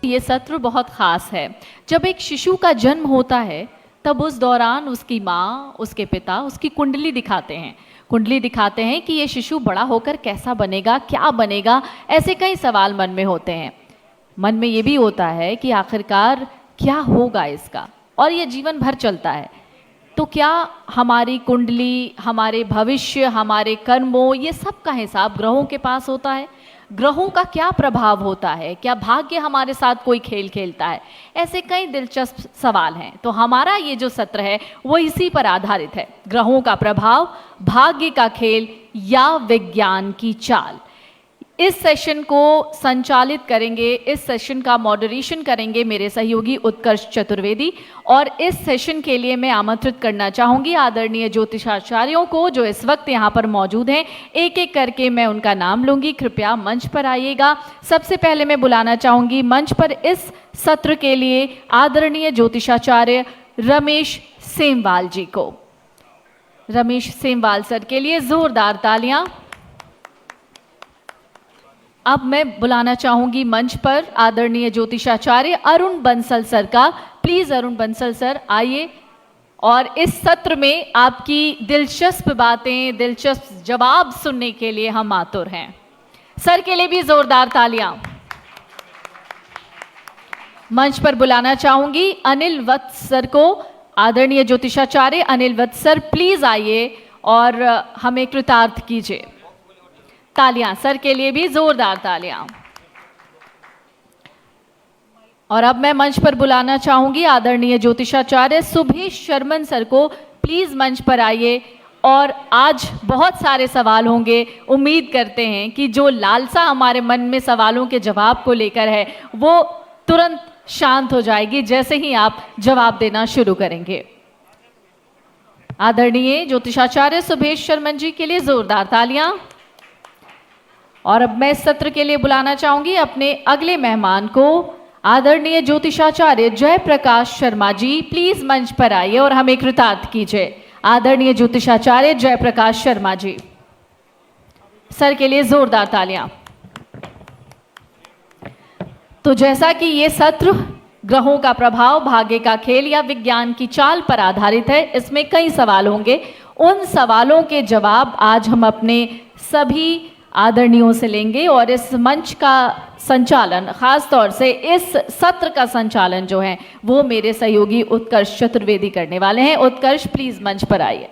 ये सत्र बहुत ख़ास है। जब एक शिशु का जन्म होता है तब उस दौरान उसकी माँ, उसके पिता उसकी कुंडली दिखाते हैं। कुंडली दिखाते हैं कि ये शिशु बड़ा होकर कैसा बनेगा, क्या बनेगा, ऐसे कई सवाल मन में होते हैं। मन में ये भी होता है कि आखिरकार क्या होगा इसका, और ये जीवन भर चलता है। तो क्या हमारी कुंडली, हमारे भविष्य, हमारे कर्मों, ये सब का हिसाब ग्रहों के पास होता है? ग्रहों का क्या प्रभाव होता है? क्या भाग्य हमारे साथ कोई खेल खेलता है? ऐसे कई दिलचस्प सवाल हैं। तो हमारा ये जो सत्र है वो इसी पर आधारित है, ग्रहों का प्रभाव, भाग्य का खेल या विज्ञान की चाल। इस सेशन को संचालित करेंगे, इस सेशन का मॉडरेशन करेंगे मेरे सहयोगी उत्कर्ष चतुर्वेदी। और इस सेशन के लिए मैं आमंत्रित करना चाहूँगी आदरणीय ज्योतिषाचार्यों को जो इस वक्त यहाँ पर मौजूद हैं। एक एक करके मैं उनका नाम लूँगी, कृपया मंच पर आइएगा। सबसे पहले मैं बुलाना चाहूँगी मंच पर इस सत्र के लिए आदरणीय ज्योतिषाचार्य रमेश सेमवाल जी को। रमेश सेमवाल सर के लिए जोरदार तालियां। अब मैं बुलाना चाहूंगी मंच पर आदरणीय ज्योतिषाचार्य अरुण बंसल सर का। प्लीज अरुण बंसल सर आइए और इस सत्र में आपकी दिलचस्प बातें, दिलचस्प जवाब सुनने के लिए हम आतुर हैं। सर के लिए भी जोरदार तालियां। मंच पर बुलाना चाहूंगी अनिल वत्स सर को। आदरणीय ज्योतिषाचार्य अनिल वत्स सर प्लीज आइए और हमें कृतार्थ कीजिए। तालियां सर के लिए भी, जोरदार तालियां। और अब मैं मंच पर बुलाना चाहूंगी आदरणीय ज्योतिषाचार्य सुभेश शर्मन सर को। प्लीज मंच पर आइए। और आज बहुत सारे सवाल होंगे। उम्मीद करते हैं कि जो लालसा हमारे मन में सवालों के जवाब को लेकर है वो तुरंत शांत हो जाएगी जैसे ही आप जवाब देना शुरू करेंगे। आदरणीय ज्योतिषाचार्य सुभेश शर्मन जी के लिए जोरदार तालियां। और अब मैं इस सत्र के लिए बुलाना चाहूंगी अपने अगले मेहमान को, आदरणीय ज्योतिषाचार्य जयप्रकाश शर्मा जी। प्लीज मंच पर आइए और हमें कृतार्थ कीजिए। आदरणीय ज्योतिषाचार्य जयप्रकाश शर्मा जी, सर के लिए जोरदार तालियां। तो जैसा कि ये सत्र ग्रहों का प्रभाव, भाग्य का खेल या विज्ञान की चाल पर आधारित है, इसमें कई सवाल होंगे। उन सवालों के जवाब आज हम अपने सभी आदरणीयों से लेंगे और इस मंच का संचालन, खास तौर से इस सत्र का संचालन जो है वो मेरे सहयोगी उत्कर्ष चतुर्वेदी करने वाले हैं। उत्कर्ष प्लीज मंच पर आइए।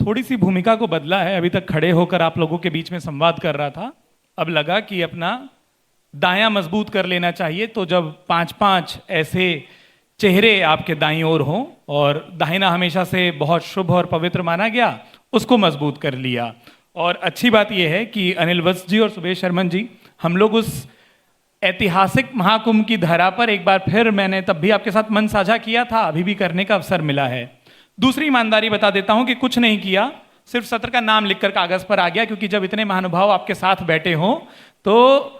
थोड़ी सी भूमिका को बदला है। अभी तक खड़े होकर आप लोगों के बीच में संवाद कर रहा था, अब लगा कि अपना दायां मजबूत कर लेना चाहिए। तो जब 5-5 ऐसे चेहरे आपके दाईं ओर हों, और दाहिना हमेशा से बहुत शुभ और पवित्र माना गया, उसको मजबूत कर लिया। और अच्छी बात यह है कि अनिल वत्स जी और सुभेश शर्मन जी, हम लोग उस ऐतिहासिक महाकुंभ की धरा पर एक बार फिर, मैंने तब भी आपके साथ मन साझा किया था, अभी भी करने का अवसर मिला है। दूसरी ईमानदारी बता देता हूं कि कुछ नहीं किया, सिर्फ सत्र का नाम लिखकर कागज पर आ गया, क्योंकि जब इतने महानुभाव आपके साथ बैठे हों तो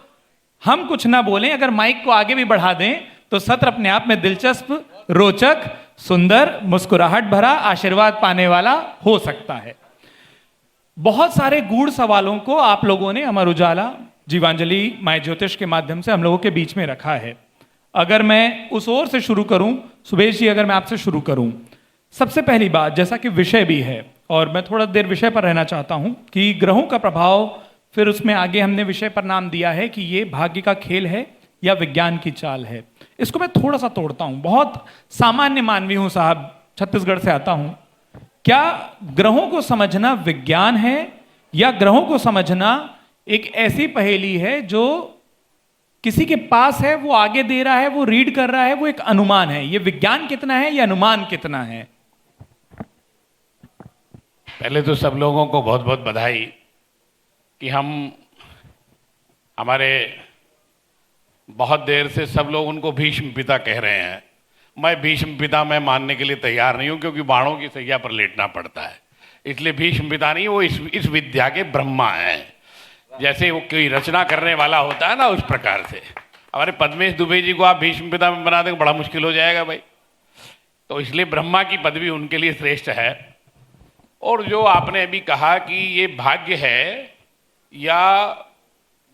हम कुछ ना बोलें, अगर माइक को आगे भी बढ़ा दें तो सत्र अपने आप में दिलचस्प, रोचक, सुंदर, मुस्कुराहट भरा, आशीर्वाद पाने वाला हो सकता है। बहुत सारे गूढ़ सवालों को आप लोगों ने अमर उजाला, जीवांजलि, माय ज्योतिष के माध्यम से हम लोगों के बीच में रखा है। अगर मैं उस ओर से शुरू करूं, सुभेश जी अगर मैं आपसे शुरू करूं, सबसे पहली बात, जैसा कि विषय भी है और मैं थोड़ा देर विषय पर रहना चाहता हूं कि ग्रहों का प्रभाव, फिर उसमें आगे हमने विषय पर नाम दिया है कि ये भाग्य का खेल है या विज्ञान की चाल है। इसको मैं थोड़ा सा तोड़ता हूं। बहुत सामान्य मानवी हूं साहब, छत्तीसगढ़ से आता हूं। क्या ग्रहों को समझना विज्ञान है या ग्रहों को समझना एक ऐसी पहेली है जो किसी के पास है, वो आगे दे रहा है, वो रीड कर रहा है, वो एक अनुमान है? ये विज्ञान कितना है या अनुमान कितना है? पहले तो सब लोगों को बहुत बहुत बधाई कि हमारे बहुत देर से सब लोग उनको भीष्म पिता कह रहे हैं। मैं भीष्म पिता में मानने के लिए तैयार नहीं हूं, क्योंकि बाणों की सैया पर लेटना पड़ता है, इसलिए भीष्म पिता नहीं, वो इस विद्या के ब्रह्मा हैं। जैसे वो कोई रचना करने वाला होता है ना, उस प्रकार से हमारे पद्मेश दुबे जी को आप भीष्म पिता में बना दें, बड़ा मुश्किल हो जाएगा भाई। तो इसलिए ब्रह्मा की पदवी उनके लिए श्रेष्ठ है। और जो आपने अभी कहा कि ये भाग्य है या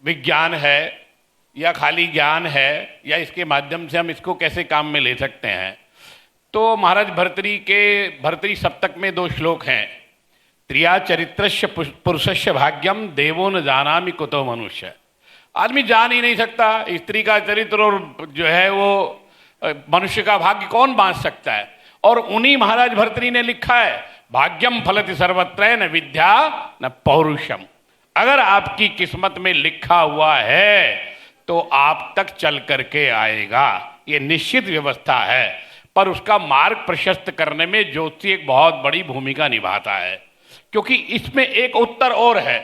विज्ञान है, या खाली ज्ञान है, या इसके माध्यम से हम इसको कैसे काम में ले सकते हैं। तो महाराज भर्तृ सप्तक में 2 श्लोक हैं। त्रिया चरित्रस्य पुरुषस्य भाग्यम देवो न जानामि कुतो मनुष्य। आदमी जान ही नहीं सकता स्त्री का चरित्र और जो है वो मनुष्य का भाग्य कौन बांध सकता है। और उन्हीं महाराज भर्तृ ने लिखा है, भाग्यम फलति सर्वत्र न विद्या न पौरुषम। अगर आपकी किस्मत में लिखा हुआ है तो आप तक चल करके आएगा, ये निश्चित व्यवस्था है। पर उसका मार्ग प्रशस्त करने में ज्योतिषी एक बहुत बड़ी भूमिका निभाता है, क्योंकि इसमें एक उत्तर और है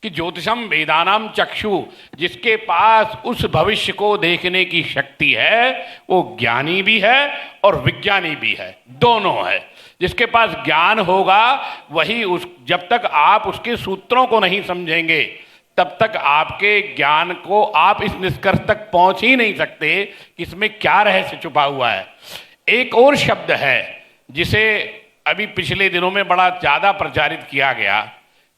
कि ज्योतिषम वेदानाम चक्षु, जिसके पास उस भविष्य को देखने की शक्ति है वो ज्ञानी भी है और विज्ञानी भी है, दोनों है। जिसके पास ज्ञान होगा वही जब तक आप उसके सूत्रों को नहीं समझेंगे तब तक आपके ज्ञान को आप इस निष्कर्ष तक पहुंच ही नहीं सकते कि इसमें क्या रहस्य छुपा हुआ है। एक और शब्द है जिसे अभी पिछले दिनों में बड़ा ज्यादा प्रचारित किया गया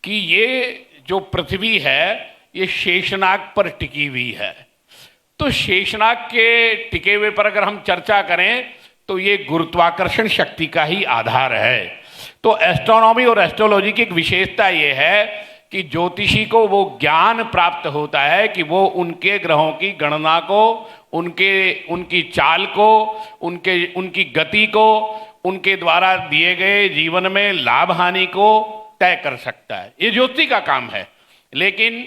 कि ये जो पृथ्वी है ये शेषनाग पर टिकी हुई है। तो शेषनाग के टिके हुए पर अगर हम चर्चा करें तो ये गुरुत्वाकर्षण शक्ति का ही आधार है। तो एस्ट्रोनॉमी और एस्ट्रोलॉजी की एक विशेषता ये है कि ज्योतिषी को वो ज्ञान प्राप्त होता है कि वो उनके ग्रहों की गणना को, उनकी चाल को, उनकी गति को, उनके द्वारा दिए गए जीवन में लाभ हानि को तय कर सकता है। ये ज्योतिषी का काम है। लेकिन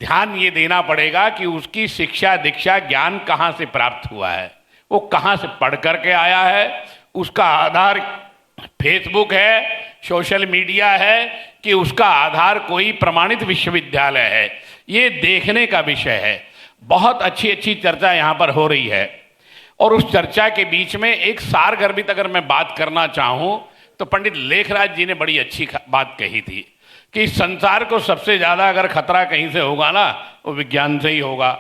ध्यान ये देना पड़ेगा कि उसकी शिक्षा दीक्षा ज्ञान कहाँ से प्राप्त हुआ है, वो कहाँ से पढ़ करके आया है, उसका आधार फेसबुक है, सोशल मीडिया है कि उसका आधार कोई प्रमाणित विश्वविद्यालय है, ये देखने का विषय है। बहुत अच्छी अच्छी चर्चा यहाँ पर हो रही है। और उस चर्चा के बीच में एक सारगर्भित अगर मैं बात करना चाहूँ तो पंडित लेखराज जी ने बड़ी अच्छी बात कही थी कि इस संसार को सबसे ज़्यादा अगर खतरा कहीं से होगा ना वो विज्ञान से ही होगा,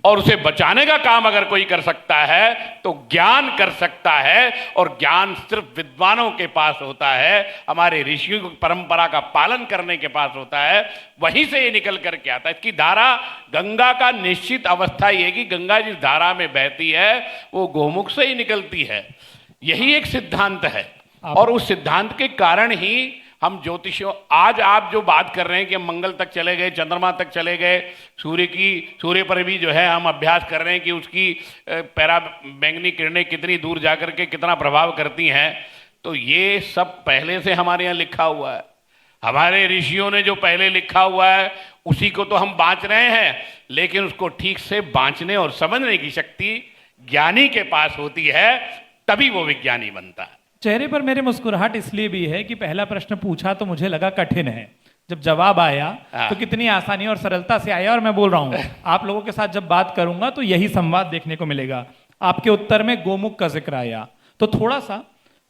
और उसे बचाने का काम अगर कोई कर सकता है तो ज्ञान कर सकता है। और ज्ञान सिर्फ विद्वानों के पास होता है, हमारे ऋषियों की परंपरा का पालन करने के पास होता है, वहीं से ये निकल करके आता है। इसकी धारा गंगा का निश्चित अवस्था ये कि गंगा जिस धारा में बहती है वो गोमुख से ही निकलती है, यही एक सिद्धांत है। और उस सिद्धांत के कारण ही हम ज्योतिषियों, आज आप जो बात कर रहे हैं कि हम मंगल तक चले गए, चंद्रमा तक चले गए, सूर्य पर भी जो है हम अभ्यास कर रहे हैं कि उसकी पैरा बैंगनी किरणें कितनी दूर जाकर के कितना प्रभाव करती हैं। तो ये सब पहले से हमारे यहाँ लिखा हुआ है। हमारे ऋषियों ने जो पहले लिखा हुआ है उसी को तो हम बांच रहे हैं, लेकिन उसको ठीक से बांचने और समझने की शक्ति ज्ञानी के पास होती है, तभी वो विज्ञानी बनता है। चेहरे पर मेरे मुस्कुराहट इसलिए भी है कि पहला प्रश्न पूछा तो मुझे लगा कठिन है, जब जवाब आया तो कितनी आसानी और सरलता से आया। और मैं बोल रहा हूं आप लोगों के साथ जब बात करूंगा तो यही संवाद देखने को मिलेगा। आपके उत्तर में गोमुख का जिक्र आया तो थोड़ा सा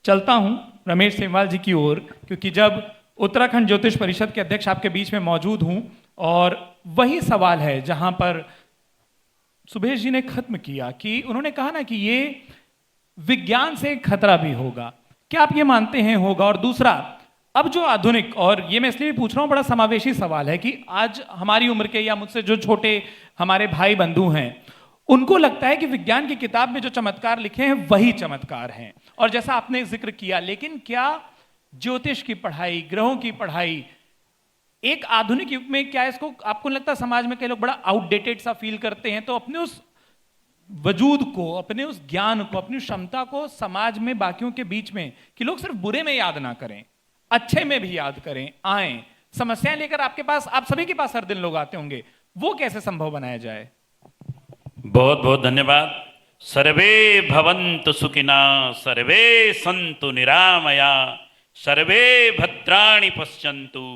चलता हूं रमेश सेमवाल जी की ओर, क्योंकि जब उत्तराखंड ज्योतिष परिषद के अध्यक्ष आपके बीच में मौजूद हूं और वही सवाल है जहां पर सुभेश जी ने खत्म किया कि उन्होंने कहा ना कि ये विज्ञान से खतरा भी होगा, क्या आप ये मानते हैं होगा? और दूसरा, अब जो आधुनिक, और ये मैं इसलिए पूछ रहा हूं बड़ा समावेशी सवाल है कि आज हमारी उम्र के या मुझसे जो छोटे हमारे भाई बंधु हैं उनको लगता है कि विज्ञान की किताब में जो चमत्कार लिखे हैं वही चमत्कार हैं, और जैसा आपने जिक्र किया, लेकिन क्या ज्योतिष की पढ़ाई, ग्रहों की पढ़ाई एक आधुनिक युग में, क्या इसको आपको लगता है समाज में कई लोग बड़ा आउटडेटेड सा फील करते हैं, तो अपने उस वजूद को, अपने उस ज्ञान को, अपनी क्षमता को समाज में बाकियों के बीच में, कि लोग सिर्फ बुरे में याद ना करें, अच्छे में भी याद करें, आए समस्याएं लेकर आपके पास, आप सभी के पास हर दिन लोग आते होंगे, वो कैसे संभव बनाया जाए? बहुत बहुत धन्यवाद। सर्वे भवन्तु सुखिना, सर्वे सन्तु निरामया, सर्वे भद्राणि पश्यन्तु,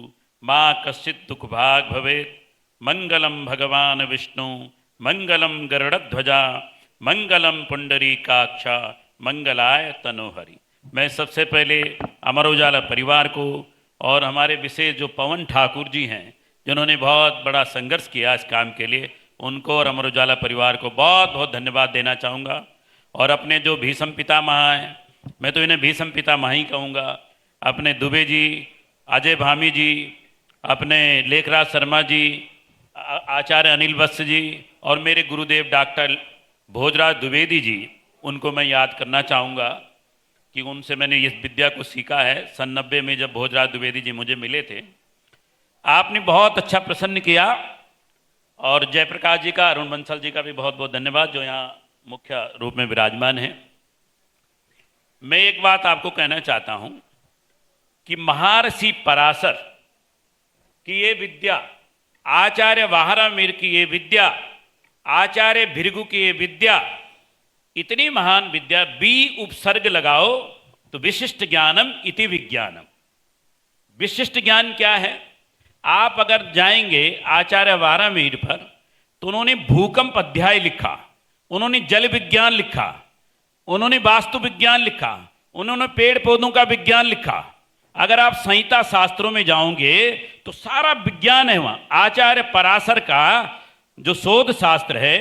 मां कश्चित् दुःख भाग् भवेत्। मंगलम भगवान विष्णु, मंगलम गरुड़ध्वजा, मंगलम पुंडरीकाक्षा, मंगलाय तनोहरि। मैं सबसे पहले अमर उजाला परिवार को और हमारे विशेष जो पवन ठाकुर जी हैं जिन्होंने बहुत बड़ा संघर्ष किया इस काम के लिए, उनको और अमर उजाला परिवार को बहुत बहुत धन्यवाद देना चाहूँगा। और अपने जो भीष्म पितामह हैं, मैं तो इन्हें भीष्म पितामह ही कहूँगा, अपने दुबे जी, अजय भामी जी, अपने लेखराज शर्मा जी, आचार्य अनिल वत्स जी और मेरे गुरुदेव डॉक्टर भोजराज द्विवेदी जी, उनको मैं याद करना चाहूँगा कि उनसे मैंने इस विद्या को सीखा है। सन 90 में जब भोजराज द्विवेदी जी मुझे मिले थे, आपने बहुत अच्छा प्रसन्न किया। और जयप्रकाश जी का, अरुण बंसल जी का भी बहुत बहुत धन्यवाद, जो यहाँ मुख्य रूप में विराजमान हैं। मैं एक बात आपको कहना चाहता हूँ कि महर्षि पराशर की ये विद्या, आचार्य वाहरामीर की ये विद्या, आचार्य भृगु की ये विद्या इतनी महान विद्या, बी उपसर्ग लगाओ तो विशिष्ट ज्ञानम इति विज्ञानम। विशिष्ट ज्ञान क्या है? आप अगर जाएंगे आचार्य वारामीर पर तो उन्होंने भूकंप अध्याय लिखा, उन्होंने जल विज्ञान लिखा, उन्होंने वास्तु विज्ञान लिखा, उन्होंने पेड़ पौधों का विज्ञान लिखा। अगर आप संहिता शास्त्रों में जाओगे तो सारा विज्ञान है वहाँ। आचार्य पराशर का जो शोध शास्त्र है,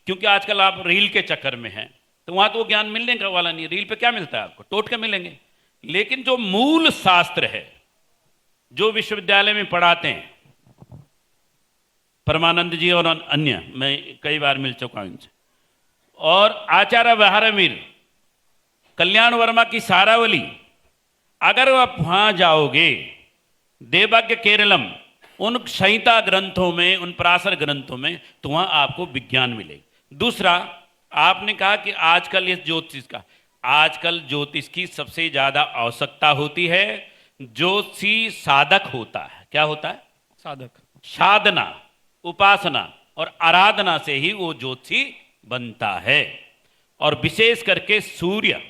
क्योंकि आजकल आप रील के चक्कर में हैं तो वहाँ तो वो ज्ञान मिलने का वाला नहीं। रील पे क्या मिलता है आपको? टोटके मिलेंगे। लेकिन जो मूल शास्त्र है, जो विश्वविद्यालय में पढ़ाते हैं, परमानंद जी और अन्य, मैं कई बार मिल चुका हूं इनसे, और आचार्य वारामीर, कल्याण वर्मा की सारावली, अगर आप वहां जाओगे देवज्ञ केरलम, उन संहिता ग्रंथों में, उन पराशर ग्रंथों में, तो वहां आपको विज्ञान मिलेगा। दूसरा, आपने कहा कि आजकल इस ज्योतिष का, आजकल ज्योतिष की सबसे ज्यादा आवश्यकता होती है। ज्योतिषी साधक होता है। क्या होता है? साधक। साधना, उपासना और आराधना से ही वो ज्योतिषी बनता है। और विशेष करके सूर्य,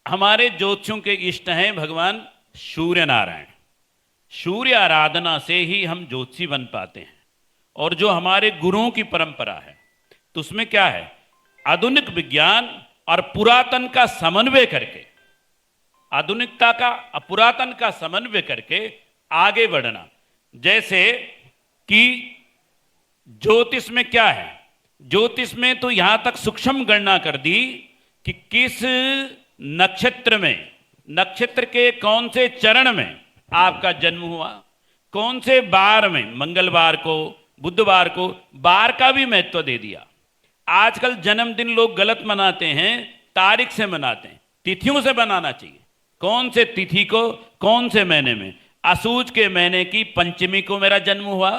हमारे ज्योतिषियों के इष्ट हैं भगवान सूर्य नारायण। सूर्य आराधना से ही हम ज्योतिषी बन पाते हैं। और जो हमारे गुरुओं की परंपरा है, तो उसमें क्या है? आधुनिक विज्ञान और पुरातन का समन्वय करके, आधुनिकता का पुरातन का समन्वय करके आगे बढ़ना। जैसे कि ज्योतिष में क्या है? ज्योतिष में तो यहां तक सूक्ष्म गणना कर दी कि किस नक्षत्र में, नक्षत्र के कौन से चरण में आपका जन्म हुआ, कौन से बार में, मंगलवार को, बुधवार को, बार का भी महत्व दे दिया। आजकल जन्मदिन लोग गलत मनाते हैं, तारीख से मनाते हैं। तिथियों से बनाना चाहिए। कौन से तिथि को, कौन से महीने में? असूज के महीने की पंचमी को मेरा जन्म हुआ,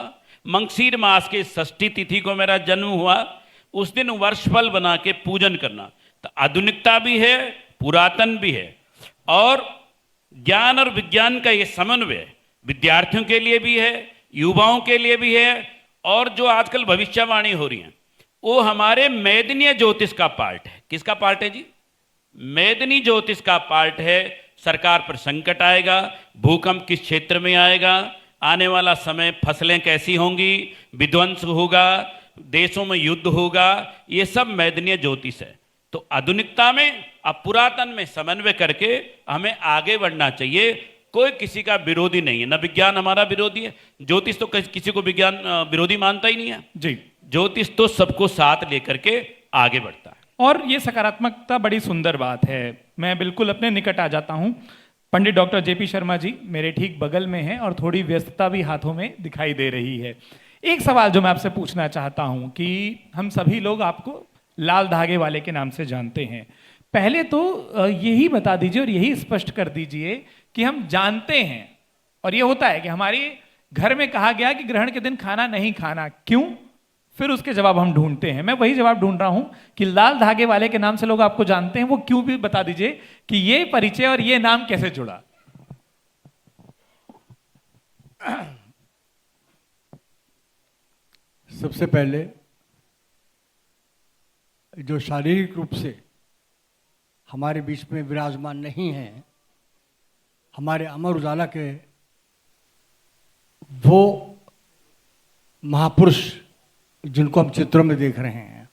मंगशीर मास के षष्ठी तिथि को मेरा जन्म हुआ, उस दिन वर्षफल बना के पूजन करना। तो आधुनिकता भी है, पुरातन भी है। और ज्ञान और विज्ञान का ये समन्वय विद्यार्थियों के लिए भी है, युवाओं के लिए भी है। और जो आजकल भविष्यवाणी हो रही है, वो हमारे मेदनीय ज्योतिष का पार्ट है। किसका पार्ट है जी? मेदनी ज्योतिष का पार्ट है। सरकार पर संकट आएगा, भूकंप किस क्षेत्र में आएगा, आने वाला समय फसलें कैसी होंगी, विध्वंस होगा, देशों में युद्ध होगा, ये सब मेदनीय ज्योतिष है। तो आधुनिकता में अब पुरातन में समन्वय करके हमें आगे बढ़ना चाहिए। कोई किसी का विरोधी नहीं है, न विज्ञान हमारा विरोधी है। ज्योतिष तो किसी को विज्ञान विरोधी मानता ही नहीं है जी। ज्योतिष तो सबको साथ लेकर के आगे बढ़ता है। और ये सकारात्मकता बड़ी सुंदर बात है। मैं बिल्कुल अपने निकट आ जाता हूँ। पंडित डॉक्टर जेपी शर्मा जी मेरे ठीक बगल में हैं और थोड़ी व्यस्तता भी हाथों में दिखाई दे रही है। एक सवाल जो मैं आपसे पूछना चाहता हूँ कि हम सभी लोग आपको लाल धागे वाले के नाम से जानते हैं। पहले तो यही बता दीजिए और यही स्पष्ट कर दीजिए कि हम जानते हैं, और ये होता है कि हमारे घर में कहा गया कि ग्रहण के दिन खाना नहीं खाना, क्यों? फिर उसके जवाब हम ढूंढते हैं। मैं वही जवाब ढूंढ रहा हूं कि लाल धागे वाले के नाम से लोग आपको जानते हैं, वो क्यों भी बता दीजिए कि ये परिचय और ये नाम कैसे जुड़ा। सबसे पहले जो शारीरिक रूप से हमारे बीच में विराजमान नहीं है, हमारे अमर उजाला के वो महापुरुष जिनको हम चित्रों में देख रहे हैं,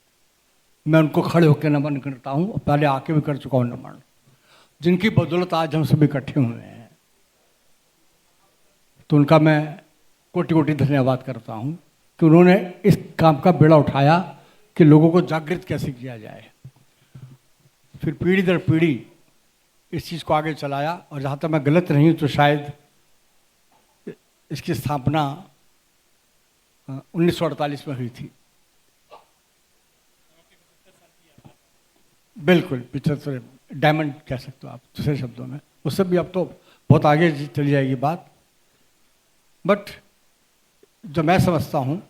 मैं उनको खड़े होकर नमन करता हूँ। पहले आके भी कर चुका हूँ नमन, जिनकी बदौलत आज हम सभी इकट्ठे हुए हैं। तो उनका मैं कोटि कोटि धन्यवाद करता हूँ कि उन्होंने इस काम का बेड़ा उठाया कि लोगों को जागृत कैसे किया जाए। फिर पीढ़ी दर पीढ़ी इस चीज़ को आगे चलाया। और जहाँ तक मैं गलत नहीं हूँ तो शायद इसकी स्थापना 1948 में हुई थी। बिल्कुल 75 डायमंड कह सकते हो आप दूसरे शब्दों में, उससे भी अब तो बहुत आगे चली जाएगी बात। बट जो मैं समझता हूँ,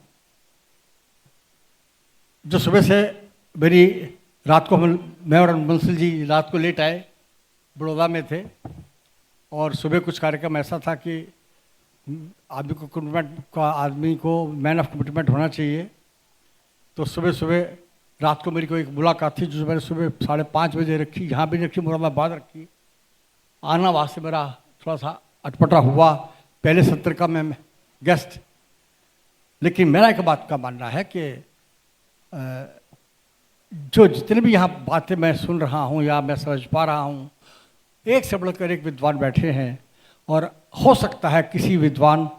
जो सुबह से मेरी रात को मैं और बंसल जी रात को लेट आए, बड़ौदा में थे, और सुबह कुछ कार्यक्रम ऐसा था कि आदमी को मैन ऑफ कमिटमेंट होना चाहिए। तो सुबह सुबह रात को मेरी कोई एक मुलाकात थी जो मैंने सुबह 5:30 बजे रखी, यहाँ भी रखी, मुरादाबाद रखी। आना वहाँ से मेरा थोड़ा सा अटपटा हुआ, पहले सत्र का मैं गेस्ट। लेकिन मेरा एक बात का मानना है कि जो जितने भी यहाँ बातें मैं सुन रहा हूँ या मैं समझ पा रहा हूँ, एक से बढ़कर एक विद्वान बैठे हैं, और हो सकता है किसी विद्वान,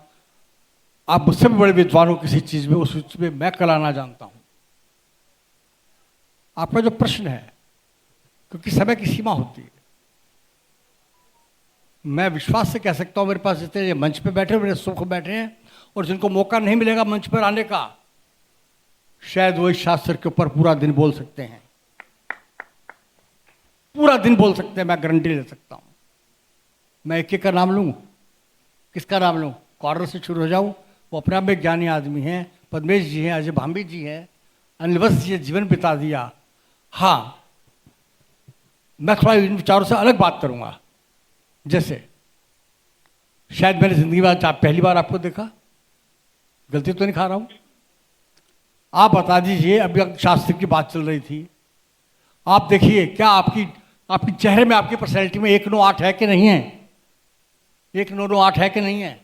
आप मुझसे भी बड़े विद्वान हो किसी चीज़ में, उस चीज़ में मैं कला ना जानता हूँ। आपका जो प्रश्न है, क्योंकि समय की सीमा होती है, मैं विश्वास से कह सकता हूँ मेरे पास जितने ये मंच पे बैठे, मेरे सुख बैठे हैं, और जिनको मौका नहीं मिलेगा मंच पर आने का, शायद वो इस शास्त्र के ऊपर पूरा दिन बोल सकते हैं, पूरा दिन बोल सकते हैं, मैं गारंटी ले सकता हूँ। मैं एक का नाम लूँ, किसका नाम लूँ? कॉर्नर से शुरू हो जाऊँ। वो अपने आप में ज्ञानी आदमी हैं, पद्मेश जी हैं, अजय भांबी जी हैं, अनिल जी ने जीवन बिता दिया। हाँ, मैं थोड़ा इन विचारों से अलग बात करूँगा। जैसे शायद मैंने जिंदगी में आज पहली बार आपको देखा, गलती तो नहीं खा रहा हूँ? आप बता दीजिए, अभी शास्त्र की बात चल रही थी, आप देखिए क्या आपकी चेहरे में, आपकी पर्सनैलिटी में 198 है कि नहीं है? 1998 है कि नहीं है?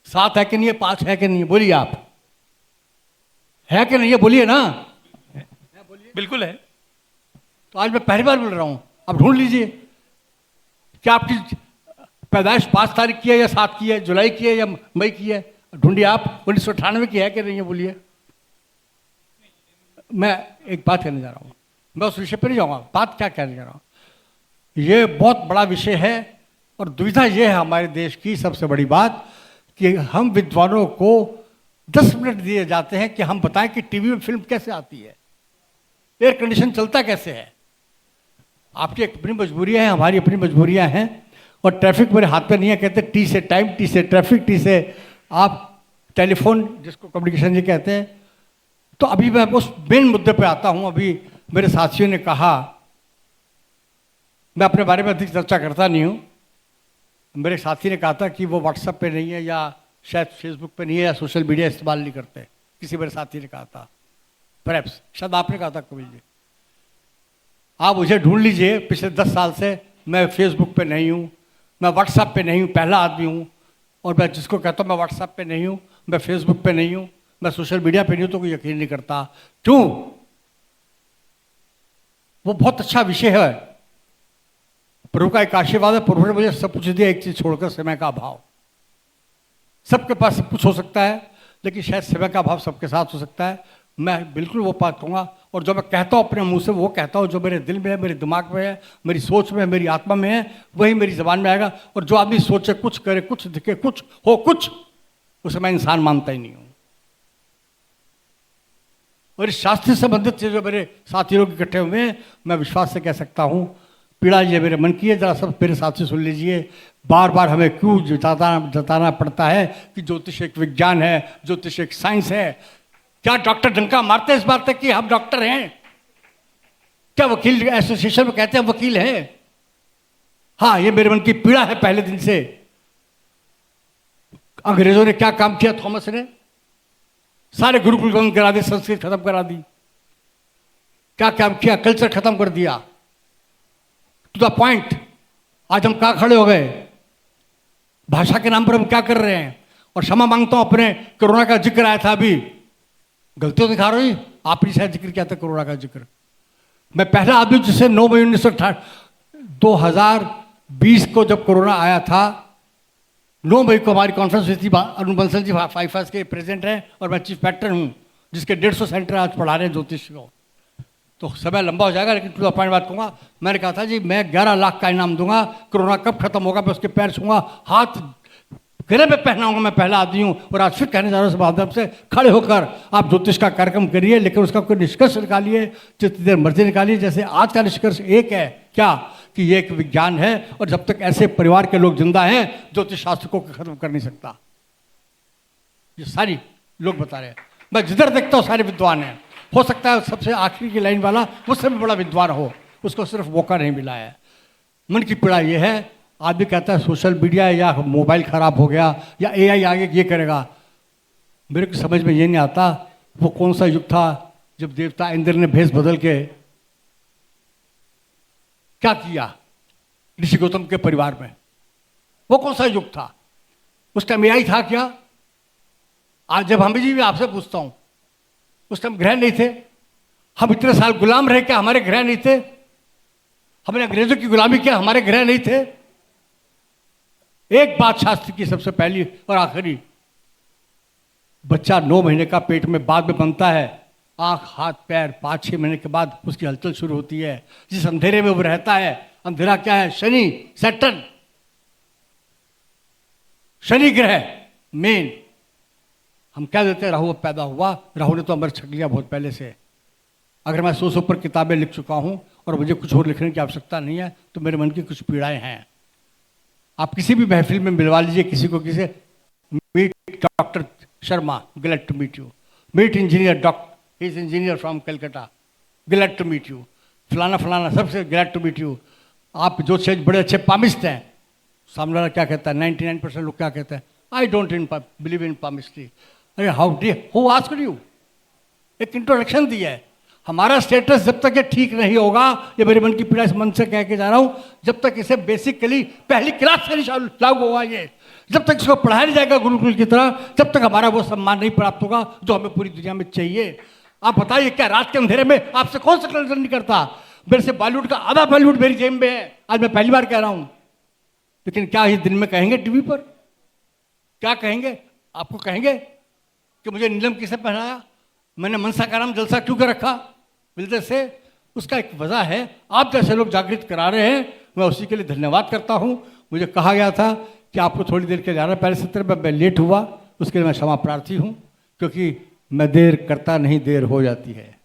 7 है कि नहीं है? 5 है कि नहीं है? बोलिए, आप है कि नहीं है? बोलिए ना। बिल्कुल है। तो आज मैं पहली बार मिल रहा हूं, अब ढूंढ लीजिए, क्या आपकी पैदाइश 5 तारीख की है या 7 की है, जुलाई की है या मई की है? ढूंढिए आप, 1998 की है कि नहीं है? बोलिए। मैं एक बात कहने जा रहा हूँ, मैं उस विषय पर नहीं जाऊँगा। बात क्या कहने जा रहा हूँ, ये बहुत बड़ा विषय है, और दुविधा ये है हमारे देश की सबसे बड़ी बात कि हम विद्वानों को 10 मिनट दिए जाते हैं कि हम बताएं कि टीवी में फिल्म कैसे आती है, एयर कंडीशन चलता कैसे है। आपकी अपनी मजबूरियां हैं, हमारी अपनी मजबूरियां हैं, और ट्रैफिक मेरे हाथ में नहीं है। कहते टी से टाइम, टी से ट्रैफिक, टी से आप टेलीफोन, जिसको कम्युनिकेशन जी कहते हैं। तो अभी मैं उस मेन मुद्दे पे आता हूँ। अभी मेरे साथियों ने कहा, मैं अपने बारे में अधिक चर्चा करता नहीं हूँ, मेरे साथी ने कहा था कि वो व्हाट्सएप पे नहीं है, या शायद फेसबुक पे नहीं है, या सोशल मीडिया इस्तेमाल नहीं करते। किसी मेरे साथी ने कहा था, परहैप्स शायद आपने कहा था कपिल जी। आप मुझे ढूंढ लीजिए, पिछले 10 साल से मैं फेसबुक पे नहीं हूँ, मैं व्हाट्सएप पे नहीं हूँ, पहला आदमी हूँ। और मैं जिसको कहता हूँ मैं व्हाट्सएप पे नहीं हूँ, मैं फेसबुक पे नहीं हूँ, मैं सोशल मीडिया पे नहीं हूँ, तो कोई यकीन नहीं करता। क्यों? वो बहुत अच्छा विषय है, प्रभु का एक आशीर्वाद है। प्रभु ने मुझे सब कुछ दिया, एक चीज छोड़कर, समय का अभाव। सबके पास सब कुछ हो सकता है, लेकिन शायद समय का अभाव सबके साथ हो सकता है। मैं बिल्कुल वो बात कहूँगा, और जो मैं कहता हूँ अपने मुंह से वो कहता हूँ, जो मेरे दिल में है, मेरे दिमाग में है, मेरी सोच में है, मेरी आत्मा में है, वही मेरी जबान में आएगा। और जो आदमी सोचे कुछ, करे कुछ, दिखे कुछ, हो कुछ, उसे मैं इंसान मानता ही नहीं हूँ। और इस शास्त्र से संबंधित जो मेरे साथी लोग इकट्ठे हुए हैं, मैं विश्वास से कह सकता हूँ, पीड़ा ये मेरे मन की है। जरा सब मेरे साथ से सुन लीजिए। बार बार हमें क्यों जताना पड़ता है कि ज्योतिष एक विज्ञान है, ज्योतिष एक साइंस है? क्या डॉक्टर डंका मारते हैं इस बात तक कि हम डॉक्टर हैं? क्या वकील एसोसिएशन में कहते हैं वकील हैं? हाँ, ये मेरे मन की पीड़ा है पहले दिन से। अंग्रेजों ने क्या काम किया? थॉमस ने सारे गुरुकुल बंद करा दिए, संस्कृत खत्म करा दी। क्या काम किया? कल्चर खत्म कर दिया। टू द पॉइंट, आज हम कहाँ खड़े हो गए? भाषा के नाम पर हम क्या कर रहे हैं? और क्षमा मांगता हूं, अपने कोरोना का जिक्र आया था अभी, गलती तो दिखा रही, आपने शायद जिक्र किया था कोरोना का जिक्र। मैं पहला आदमी जिसे 9 मई 2020 को जब कोरोना आया था, 9 मई को हमारी कॉन्फ्रेंस हुई थी। अरुण बंसल जी फाइफास के प्रेसिडेंट हैं, और मैं चीफ पैटर्न हूँ, जिसके 150 सेंटर आज पढ़ा रहे हैं ज्योतिष को। तो समय लंबा हो जाएगा, लेकिन टू द पॉइंट बात कहूँगा। मैंने कहा था जी मैं 11 लाख का इनाम दूंगा, कोरोना कब खत्म होगा मैं उसके पैर छूंगा, हाथ गले में पहनाऊंगा, मैं पहला आदमी हूँ। और आज फिर कहने जा रहा हूँ इस माध्यम से, खड़े होकर आप ज्योतिष का कार्यक्रम करिए, लेकिन उसका कोई निष्कर्ष निकालिए, जितनी देर मर्जी निकालिए। जैसे आज का निष्कर्ष एक है, क्या कि ये एक विज्ञान है, और जब तक ऐसे परिवार के लोग जिंदा हैं ज्योतिष शास्त्र को खत्म कर नहीं सकता। ये सारी लोग बता रहे हैं, मैं जिधर देखता हूँ सारे विद्वान हैं। हो सकता है सबसे आखिरी की लाइन वाला मुझसे भी बड़ा विद्वान हो, उसको सिर्फ मौका नहीं मिला है। मन की पीड़ा ये है, आदमी कहता है सोशल मीडिया या मोबाइल खराब हो गया या एआई आगे ये करेगा। मेरे को समझ में ये नहीं आता वो कौन सा युग था जब देवता इंद्र ने भेष बदल के क्या किया ऋषि गौतम के परिवार में। वो कौन सा युग था? उस टाइम एआई था क्या? आज जब हम जी भी आपसे पूछता हूं, उस टाइम ग्रह नहीं थे? हम इतने साल गुलाम रहे क्या हमारे ग्रह नहीं थे? हमने अंग्रेजों की गुलामी किया, हमारे ग्रह नहीं थे? एक बात शास्त्र की सबसे पहली और आखिरी, बच्चा 9 महीने का पेट में बाद में बनता है, आंख हाथ पैर 5-6 महीने के बाद उसकी हलचल शुरू होती है। जिस अंधेरे में वो रहता है, अंधेरा क्या है? शनि, सैटर्न, शनि ग्रह मेन। हम क्या देते हैं, राहु अब पैदा हुआ, राहु ने तो अमर छक लिया बहुत पहले से। अगर मैं 100 से ऊपर किताबें लिख चुका हूं और मुझे कुछ और लिखने की आवश्यकता नहीं है, तो मेरे मन की कुछ पीड़ाएं हैं। आप किसी भी महफिल में मिलवा लीजिए किसी को, किसी meet doctor Sharma, glad to meet you. Meet engineer doctor, is engineer from Calcutta, glad to meet you. फलाना फलाना, सबसे ग्लैड टू मीट यू। आप जो चीज बड़े अच्छे पामिस्ट हैं, सामने वाला क्या कहता है? 99% लोग क्या कहते हैं? I don't believe in palmistry. अरे हाउ डी हु आस्क्ड यू? एक इंट्रोडक्शन दिया है। हमारा स्टेटस जब तक ये ठीक नहीं होगा, ये मेरे मन की पीड़ा इस मन से कह के जा रहा हूं, जब तक इसे बेसिकली पहली क्लास से नहीं लागू होगा, ये जब तक इसको पढ़ाया नहीं जाएगा गुरुकुल की तरह, तब तक हमारा वो सम्मान नहीं प्राप्त होगा जो हमें पूरी दुनिया में चाहिए। आप बताइए, क्या रात के अंधेरे में आपसे कौन सा कल्चर नहीं करता? मेरे से बॉलीवुड का आधा बॉलीवुड मेरी जेब में है, आज मैं पहली बार कह रहा हूं। लेकिन क्या इस दिन में कहेंगे टीवी पर? क्या कहेंगे? आपको कहेंगे कि मुझे नीलम किसे पहनाया, मैंने मनसा का नाम जलसा क्यों कर रखा मिलते से? उसका एक वजह है, आप जैसे लोग जागृत करा रहे हैं, मैं उसी के लिए धन्यवाद करता हूं। मुझे कहा गया था कि आपको थोड़ी देर के जाना, पहले सत्र में मैं लेट हुआ, उसके लिए मैं क्षमा प्रार्थी हूं, क्योंकि मैं देर करता नहीं, देर हो जाती है।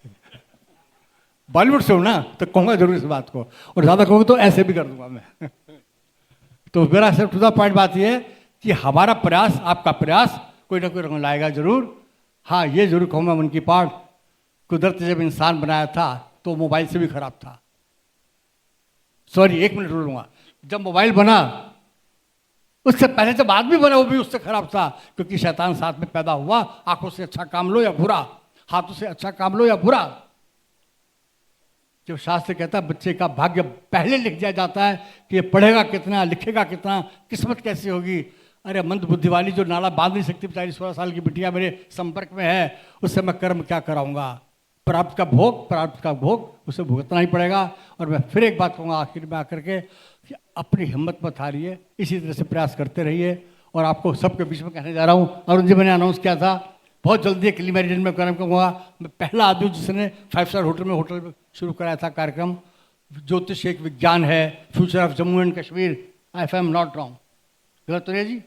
बॉलीवुड से हूं ना, तो कहूँगा जरूर इस बात को, और ज़्यादा कहूँगा तो ऐसे भी कर दूंगा मैं। तो मेरा सिर्फ टू द पॉइंट बात यह है कि हमारा प्रयास, आपका प्रयास कोई ना कोई रंग लाएगा जरूर। हाँ, ये जरूर कहूँगा मन की पाठ, कुदरत ने जब इंसान बनाया था तो मोबाइल से भी खराब था। सॉरी, 1 मिनट रोलूंगा। जब मोबाइल बना, उससे पहले जब आदमी बना वो भी उससे खराब था, क्योंकि शैतान साथ में पैदा हुआ। आंखों से अच्छा काम लो या बुरा, हाथों से अच्छा काम लो या बुरा। जब शास्त्र कहता है बच्चे का भाग्य पहले लिख दिया जाता है कि ये पढ़ेगा कितना, लिखेगा कितना, किस्मत कैसी होगी। अरे मंद बुद्धि वाली जो नाला बांध नहीं सकती, बेचारी 16 साल की बिटिया मेरे संपर्क में है, उससे मैं कर्म क्या कराऊंगा? प्राप्त का भोग उसे भुगतना ही पड़ेगा। और मैं फिर एक बात कहूँगा आखिर में आकर के कि अपनी हिम्मत मत हारिए, इसी तरह से प्रयास करते रहिए। और आपको सबके बीच में कहने जा रहा हूँ, अरुण जी मैंने अनाउंस किया था बहुत जल्दी एक लिमेरिजन में कार्यक्रम कहूँगा। मैं पहला आदमी जिसने 5 स्टार होटल में शुरू कराया था कार्यक्रम। ज्योतिष एक विज्ञान है, future of Jammu and Kashmir, if I am not wrong, गलत तो नहीं जी?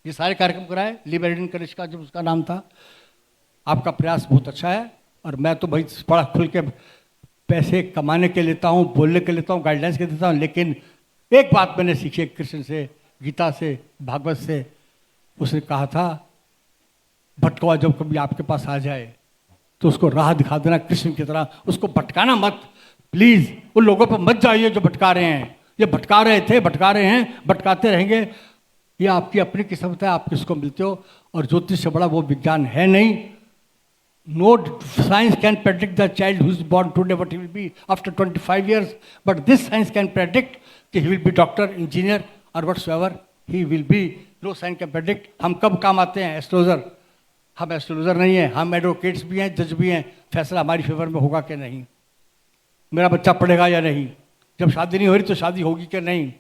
ये सारे कार्यक्रम कराए, लिमेरिजन कनिष्क का जब उसका नाम था। आपका प्रयास बहुत अच्छा है, और मैं तो भाई बड़ा खुल के पैसे कमाने के लेता हूँ, बोलने के लेता हूँ, गाइडलाइंस के देता हूँ। लेकिन एक बात मैंने सीखी कृष्ण से, गीता से, भागवत से। उसने कहा था भटकवा जब कभी आपके पास आ जाए तो उसको राह दिखा देना कृष्ण की तरह, उसको भटकाना मत। प्लीज उन लोगों पर मत जाइए जो भटका रहे हैं। ये भटका रहे थे, भटका रहे हैं, भटकाते रहेंगे। ये आपकी अपनी किस्मत है, आप किसको मिलते हो। और ज्योतिष से बड़ा वो विज्ञान है नहीं। No science can predict the child who is born today what he will be after 25 years, but this science can predict कि he will be doctor, engineer or whatsoever he will be. No science can predict हम कब काम आते हैं। Astrologer, हम astrologer नहीं है, हम एडवोकेट्स भी हैं, जज भी हैं। फैसला हमारी फेवर में होगा कि नहीं, मेरा बच्चा पढ़ेगा या नहीं, जब शादी नहीं हो रही तो शादी होगी कि नहीं।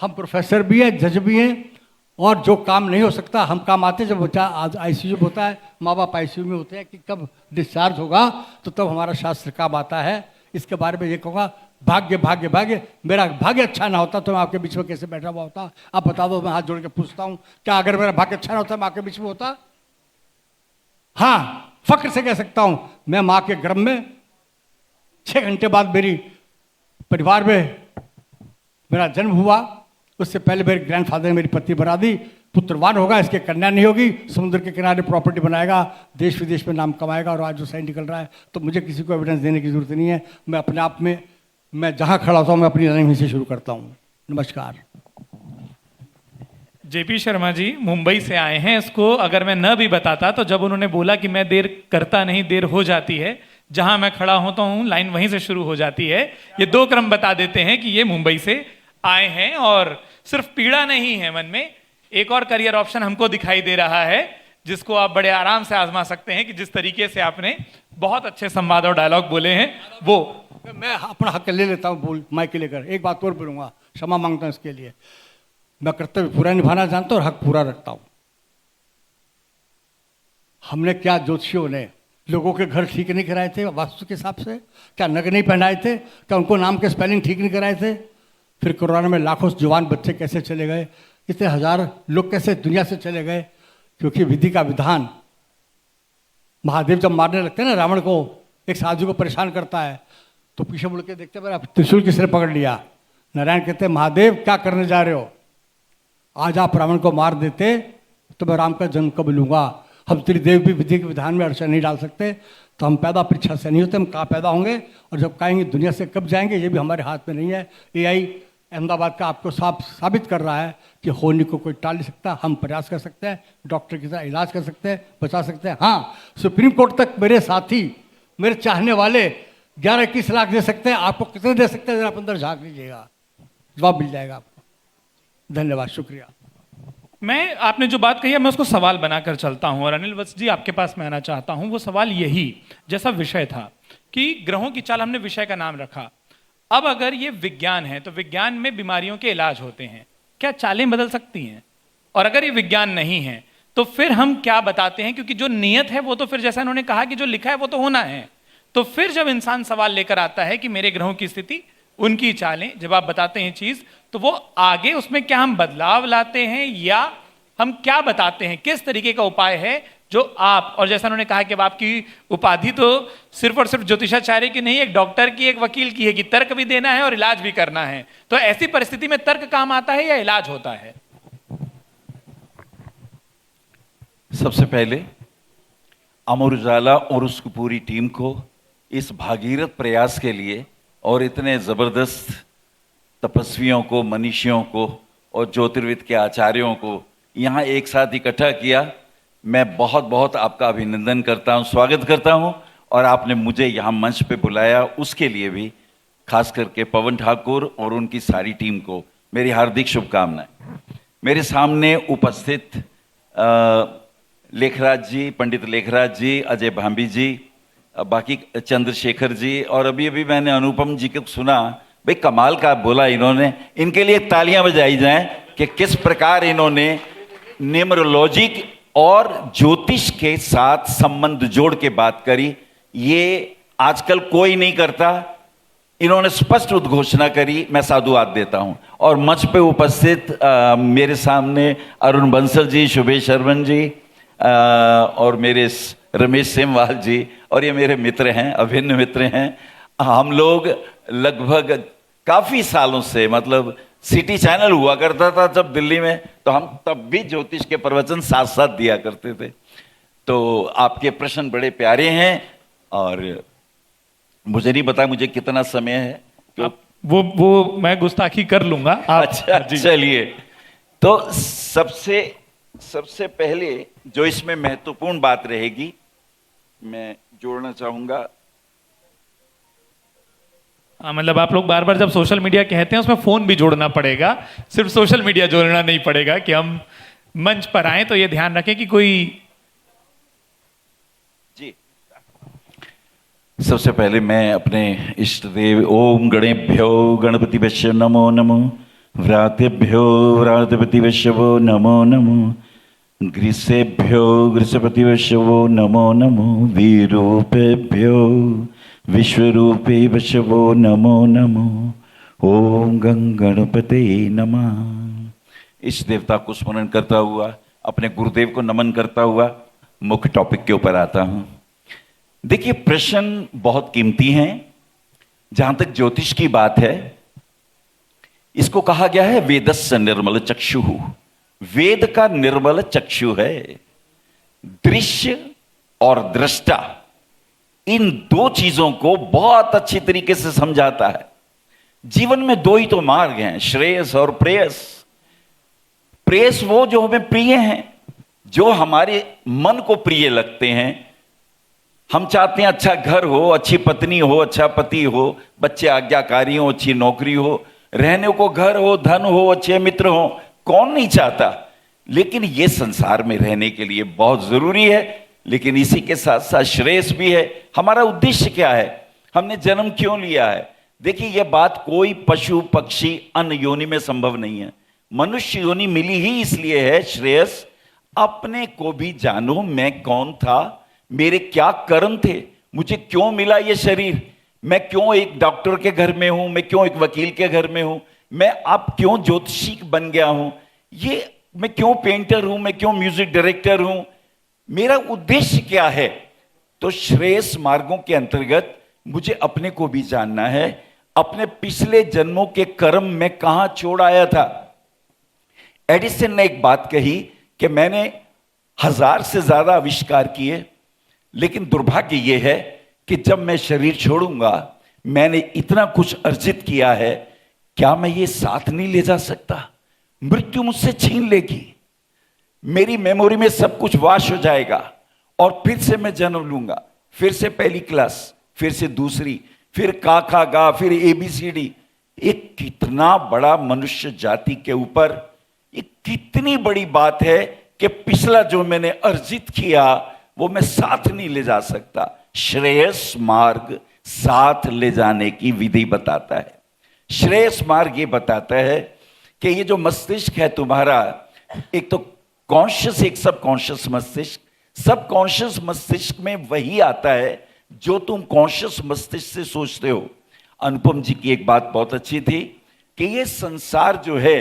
हम प्रोफेसर भी हैं, जज भी हैं, और जो काम नहीं हो सकता हम काम आते हैं। जब बच्चा आईसीयू में होता है, माँ बाप आईसीयू में होते हैं कि कब डिस्चार्ज होगा, तो तब हमारा शास्त्र काम आता है। इसके बारे में ये कहूँगा भाग्य भाग्य भाग्य, मेरा भाग्य अच्छा ना होता तो मैं आपके बीच में कैसे बैठा हुआ होता? आप बता दो, मैं हाथ जोड़ के पूछता हूँ, क्या अगर मेरा भाग्य अच्छा ना होता मैं आपके बीच में होता? हाँ, फक्र से कह सकता हूँ, मैं माँ के गर्भ में 6 घंटे बाद मेरी परिवार में मेरा जन्म हुआ। उससे पहले मेरे ग्रैंडफादर ने मेरी पत्नी बना दी, पुत्रवान होगा, इसके कन्या नहीं होगी, समुद्र के किनारे प्रॉपर्टी बनाएगा, देश विदेश में नाम कमाएगा, और आज जो सही निकल रहा है। तो मुझे किसी को एविडेंस देने की जरूरत नहीं है, मैं अपने आप में, मैं जहाँ खड़ा होता हूँ मैं अपनी रनिंग से शुरू करता हूँ। नमस्कार। जेपी शर्मा जी मुंबई से आए हैं। इसको अगर मैं न भी बताता तो जब उन्होंने बोला कि मैं देर करता नहीं, देर हो जाती है, जहां मैं खड़ा होता हूं लाइन वहीं से शुरू हो जाती है। ये 2 क्रम बता देते हैं कि ये मुंबई से आए हैं। और सिर्फ पीड़ा नहीं है मन में, एक और करियर ऑप्शन हमको दिखाई दे रहा है जिसको आप बड़े आराम से आजमा सकते हैं कि जिस तरीके से आपने बहुत अच्छे संवाद और डायलॉग बोले हैं वो। मैं अपना हक ले लेता हूँ बोल माइक के लेकर। एक बात और बोलूँगा, क्षमा मांगता हूँ इसके लिए। मैं कर्तव्य पूरा निभाना जानता हूँ और हक पूरा रखता हूँ। हमने क्या ज्योतिषियों ने लोगों के घर ठीक नहीं कराए थे वास्तु के हिसाब से? क्या नग नहीं पहनाए थे? क्या उनको नाम के स्पेलिंग ठीक नहीं कराए थे? फिर कोरोना में लाखों जवान बच्चे कैसे चले गए? इतने हजार लोग कैसे दुनिया से चले गए? क्योंकि विधि का विधान। महादेव जब मारने लगते हैं ना रावण को, एक साधु को परेशान करता है, तो पीछे मुड़ के देखते मेरा त्रिशूल किसने पकड़ लिया? नारायण कहते हैं महादेव क्या करने जा रहे हो? आज आप रावण को मार देते तो मैं राम का जन्म कब लूंगा? हम त्रिदेव भी विधि के विधान में अड़चन नहीं डाल सकते। तो हम पैदा परीक्षा से नहीं होते, हम कहाँ पैदा होंगे और जब कहेंगे दुनिया से कब जाएंगे ये भी हमारे हाथ में नहीं है। AI अहमदाबाद का आपको साबित कर रहा है कि होने को कोई टाल नहीं सकता। हम प्रयास कर सकते हैं, डॉक्टर की तरह इलाज कर सकते हैं, बचा सकते हैं। हाँ, सुप्रीम कोर्ट तक मेरे साथी, मेरे चाहने वाले 11-21 लाख दे सकते हैं। आपको कितने दे सकते हैं जरा आप अंदर झाँक लीजिएगा, जवाब मिल जाएगा आपको। धन्यवाद, शुक्रिया। मैं आपने जो बात कही है मैं उसको सवाल बनाकर चलता हूं। और अनिल वत्स जी आपके पास मैं आना चाहता हूं। वो सवाल यही, जैसा विषय था कि ग्रहों की चाल, हमने विषय का नाम रखा। अब अगर ये विज्ञान है तो विज्ञान में बीमारियों के इलाज होते हैं, क्या चालें बदल सकती हैं? और अगर ये विज्ञान नहीं है तो फिर हम क्या बताते हैं? क्योंकि जो नियत है वो तो फिर जैसा उन्होंने कहा कि जो लिखा है वो तो होना है। तो फिर जब इंसान सवाल लेकर आता है कि मेरे ग्रहों की स्थिति, उनकी चालें, जब आप बताते हैं चीज, तो वो आगे उसमें क्या हम बदलाव लाते हैं या हम क्या बताते हैं? किस तरीके का उपाय है जो आप, और जैसा उन्होंने कहा कि अब आपकी उपाधि तो सिर्फ और सिर्फ ज्योतिषाचार्य की नहीं, एक डॉक्टर की, एक वकील की है कि तर्क भी देना है और इलाज भी करना है। तो ऐसी परिस्थिति में तर्क काम आता है या इलाज होता है? सबसे पहले अमर उजाला और उसकी पूरी टीम को इस भागीरथ प्रयास के लिए, और इतने जबरदस्त तपस्वियों को, मनीषियों को और ज्योतिर्विद के आचार्यों को यहाँ एक साथ इकट्ठा किया, मैं बहुत बहुत आपका अभिनंदन करता हूँ, स्वागत करता हूँ। और आपने मुझे यहाँ मंच पे बुलाया, उसके लिए भी खास करके पवन ठाकुर और उनकी सारी टीम को मेरी हार्दिक शुभकामनाएं। मेरे सामने उपस्थित लेखराज जी, पंडित लेखराज जी, अजय भांबी जी, बाकी चंद्रशेखर जी, और अभी अभी मैंने अनुपम जी को सुना, भाई कमाल का बोला इन्होंने। इनके लिए तालियां बजाई जाएं कि किस प्रकार इन्होंने न्यूमरोलॉजी और ज्योतिष के साथ संबंध जोड़ के बात करी। ये आजकल कोई नहीं करता, इन्होंने स्पष्ट उद्घोषणा करी, मैं साधुवाद देता हूं। और मंच पे उपस्थित मेरे सामने अरुण बंसल जी, शुभेश शर्मन जी और मेरे रमेश सेमवाल जी, और ये मेरे मित्र हैं, अभिन्न मित्र हैं। हम लोग लगभग काफी सालों से, मतलब सिटी चैनल हुआ करता था जब दिल्ली में, तो हम तब भी ज्योतिष के प्रवचन साथ साथ दिया करते थे। तो आपके प्रश्न बड़े प्यारे हैं और मुझे नहीं पता मुझे कितना समय है। तो वो मैं गुस्ताखी कर लूंगा आप। अच्छा, चलिए। तो सबसे पहले जो इसमें महत्वपूर्ण बात रहेगी मैं जोड़ना चाहूंगा। मतलब आप लोग बार बार जब सोशल मीडिया कहते हैं उसमें फोन भी जोड़ना पड़ेगा, सिर्फ सोशल मीडिया जोड़ना नहीं पड़ेगा। कि हम मंच पर आए तो ये ध्यान रखें कि कोई। जी, सबसे पहले मैं अपने इष्ट देव ओम गणेभ्यो गणपतिभ्यो नमो नमो, व्रातेभ्यो व्रातपतिभ्यो नमो नमो, ग्रीसेभ्यो ग्रीसपतिभ्यो नमो नमो, वीरूपेभ्यो विश्वरूपे वशवो नमो नमो ओम गणपते नमः। इस देवता को स्मरण करता हुआ, अपने गुरुदेव को नमन करता हुआ मुख्य टॉपिक के ऊपर आता हूं। देखिए, प्रश्न बहुत कीमती हैं। जहां तक ज्योतिष की बात है, इसको कहा गया है वेदस्य निर्मल चक्षु। वेद का निर्मल चक्षु है। दृश्य और दृष्टा, इन दो चीजों को बहुत अच्छी तरीके से समझाता है। जीवन में दो ही तो मार्ग हैं, श्रेयस और प्रेयस। प्रेयस वो जो हमें प्रिय हैं, जो हमारे मन को प्रिय लगते हैं। हम चाहते हैं अच्छा घर हो, अच्छी पत्नी हो, अच्छा पति हो, बच्चे आज्ञाकारी हो, अच्छी नौकरी हो, रहने को घर हो, धन हो, अच्छे मित्र हो। कौन नहीं चाहता? लेकिन यह संसार में रहने के लिए बहुत जरूरी है। लेकिन इसी के साथ साथ श्रेयस भी है। हमारा उद्देश्य क्या है? हमने जन्म क्यों लिया है? देखिए, यह बात कोई पशु पक्षी अन्य योनि में संभव नहीं है। मनुष्य योनि मिली ही इसलिए है। श्रेयस, अपने को भी जानो, मैं कौन था, मेरे क्या कर्म थे, मुझे क्यों मिला ये शरीर, मैं क्यों एक डॉक्टर के घर में हूं, मैं क्यों एक वकील के घर में हूं, मैं अब क्यों ज्योतिषी बन गया हूं, ये मैं क्यों पेंटर हूं, मैं क्यों म्यूजिक डायरेक्टर हूं, मेरा उद्देश्य क्या है? तो श्रेयस मार्गों के अंतर्गत मुझे अपने को भी जानना है। अपने पिछले जन्मों के कर्म में कहां छोड़ आया था। एडिसन ने एक बात कही कि मैंने 1000 से ज्यादा आविष्कार किए, लेकिन दुर्भाग्य यह है कि जब मैं शरीर छोड़ूंगा, मैंने इतना कुछ अर्जित किया है, क्या मैं ये साथ नहीं ले जा सकता? मृत्यु मुझसे छीन लेगी, मेरी मेमोरी में सब कुछ वाश हो जाएगा और फिर से मैं जन्म लूंगा, फिर से पहली क्लास, फिर से दूसरी, फिर का खा गा, फिर ABCD। एक कितना बड़ा मनुष्य जाति के ऊपर एक कितनी बड़ी बात है कि पिछला जो मैंने अर्जित किया वो मैं साथ नहीं ले जा सकता। श्रेयस मार्ग साथ ले जाने की विधि बताता है। श्रेयस मार्ग ये बताता है कि ये जो मस्तिष्क है तुम्हारा, एक तो कॉन्शियस, एक सब कॉन्शियस मस्तिष्क। सब कॉन्शियस मस्तिष्क में वही आता है जो तुम कॉन्शियस मस्तिष्क से सोचते हो। अनुपम जी की एक बात बहुत अच्छी थी कि ये संसार जो है,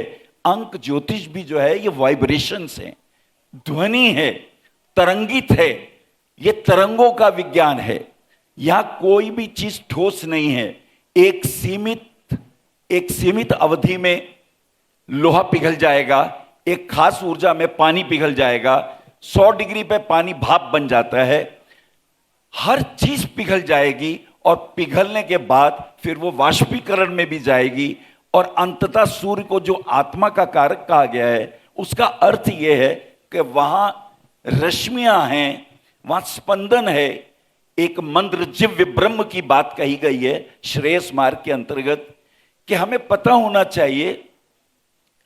अंक ज्योतिष भी जो है, ये वाइब्रेशंस हैं, ध्वनि है, तरंगित है। ये तरंगों का विज्ञान है। यहां कोई भी चीज ठोस नहीं है। एक सीमित अवधि में लोहा पिघल जाएगा, एक खास ऊर्जा में पानी पिघल जाएगा, 100 डिग्री पे पानी भाप बन जाता है। हर चीज पिघल जाएगी और पिघलने के बाद फिर वो वाष्पीकरण में भी जाएगी और अंततः सूर्य को जो आत्मा का कारक कहा गया है, उसका अर्थ यह है कि वहां रश्मियां हैं, वहां स्पंदन है। एक मंत्र जिव्य ब्रह्म की बात कही गई है श्रेयस मार्ग के अंतर्गत कि हमें पता होना चाहिए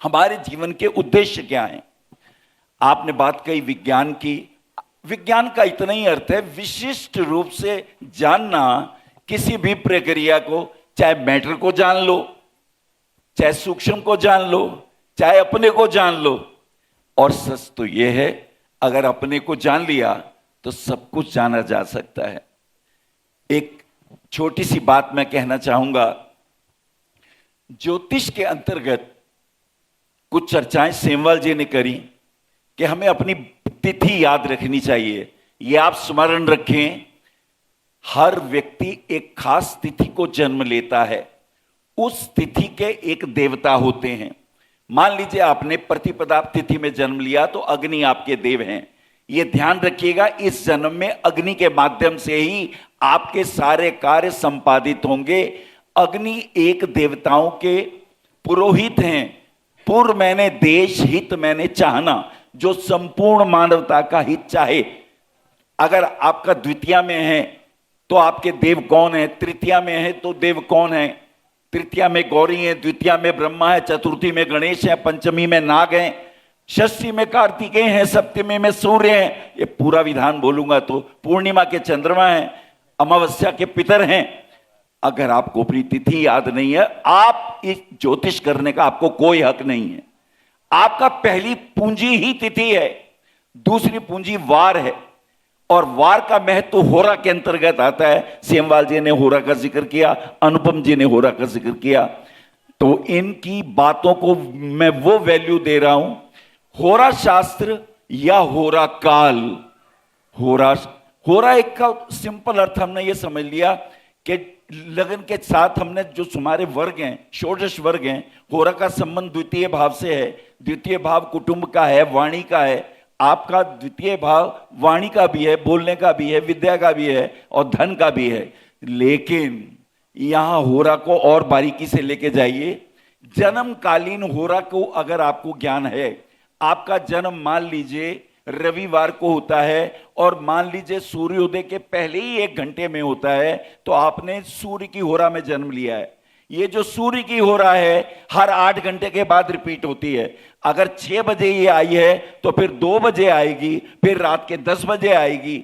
हमारे जीवन के उद्देश्य क्या हैं। आपने बात कही विज्ञान की। विज्ञान का इतना ही अर्थ है विशिष्ट रूप से जानना किसी भी प्रक्रिया को, चाहे मैटर को जान लो, चाहे सूक्ष्म को जान लो, चाहे अपने को जान लो। और सच तो यह है, अगर अपने को जान लिया तो सब कुछ जाना जा सकता है। एक छोटी सी बात मैं कहना चाहूंगा। ज्योतिष के अंतर्गत कुछ चर्चाएं सेमवाल जी ने करी कि हमें अपनी तिथि याद रखनी चाहिए। ये आप स्मरण रखें, हर व्यक्ति एक खास तिथि को जन्म लेता है। उस तिथि के एक देवता होते हैं। मान लीजिए आपने प्रतिपदा तिथि में जन्म लिया तो अग्नि आपके देव हैं। ये ध्यान रखिएगा, इस जन्म में अग्नि के माध्यम से ही आपके सारे कार्य संपादित होंगे। अग्नि एक देवताओं के पुरोहित हैं। पूर्व मैंने देश हित मैंने चाहना, जो संपूर्ण मानवता का हित चाहे। अगर आपका द्वितीया में है तो आपके देव कौन है, तृतीया में है तो देव कौन है। तृतीया में गौरी है, द्वितीया में ब्रह्मा है, चतुर्थी में गणेश है, पंचमी में नाग है, षष्ठी में कार्तिकेय है, सप्तमी में सूर्य है। ये पूरा विधान बोलूंगा तो पूर्णिमा के चंद्रमा है, अमावस्या के पितर हैं। अगर आपको अपनी तिथि याद नहीं है, आप इस ज्योतिष करने का आपको कोई हक नहीं है। आपका पहली पूंजी ही तिथि है, दूसरी पूंजी वार है। और वार का महत्व होरा के अंतर्गत आता है। सेमवाल जी ने होरा का जिक्र किया, अनुपम जी ने होरा का जिक्र किया, तो इनकी बातों को मैं वो वैल्यू दे रहा हूं। होरा शास्त्र या होरा काल, होरा एक का सिंपल अर्थ हमने ये समझ लिया कि लगन के साथ हमने जो हमारे वर्ग हैं, षोडश वर्ग हैं, होरा का संबंध द्वितीय भाव से है। द्वितीय भाव कुटुंब का है, वाणी का है। आपका द्वितीय भाव वाणी का भी है, बोलने का भी है, विद्या का भी है और धन का भी है। लेकिन यहां होरा को और बारीकी से लेके जाइए। जन्मकालीन होरा को अगर आपको ज्ञान है, आपका जन्म मान लीजिए रविवार को होता है और मान लीजिए सूर्योदय के पहले ही 1 घंटे में होता है, तो आपने सूर्य की होरा में जन्म लिया है। ये जो सूर्य की होरा है हर 8 घंटे के बाद रिपीट होती है। अगर 6 बजे ये आई है तो फिर 2 बजे आएगी, फिर रात के 10 बजे आएगी।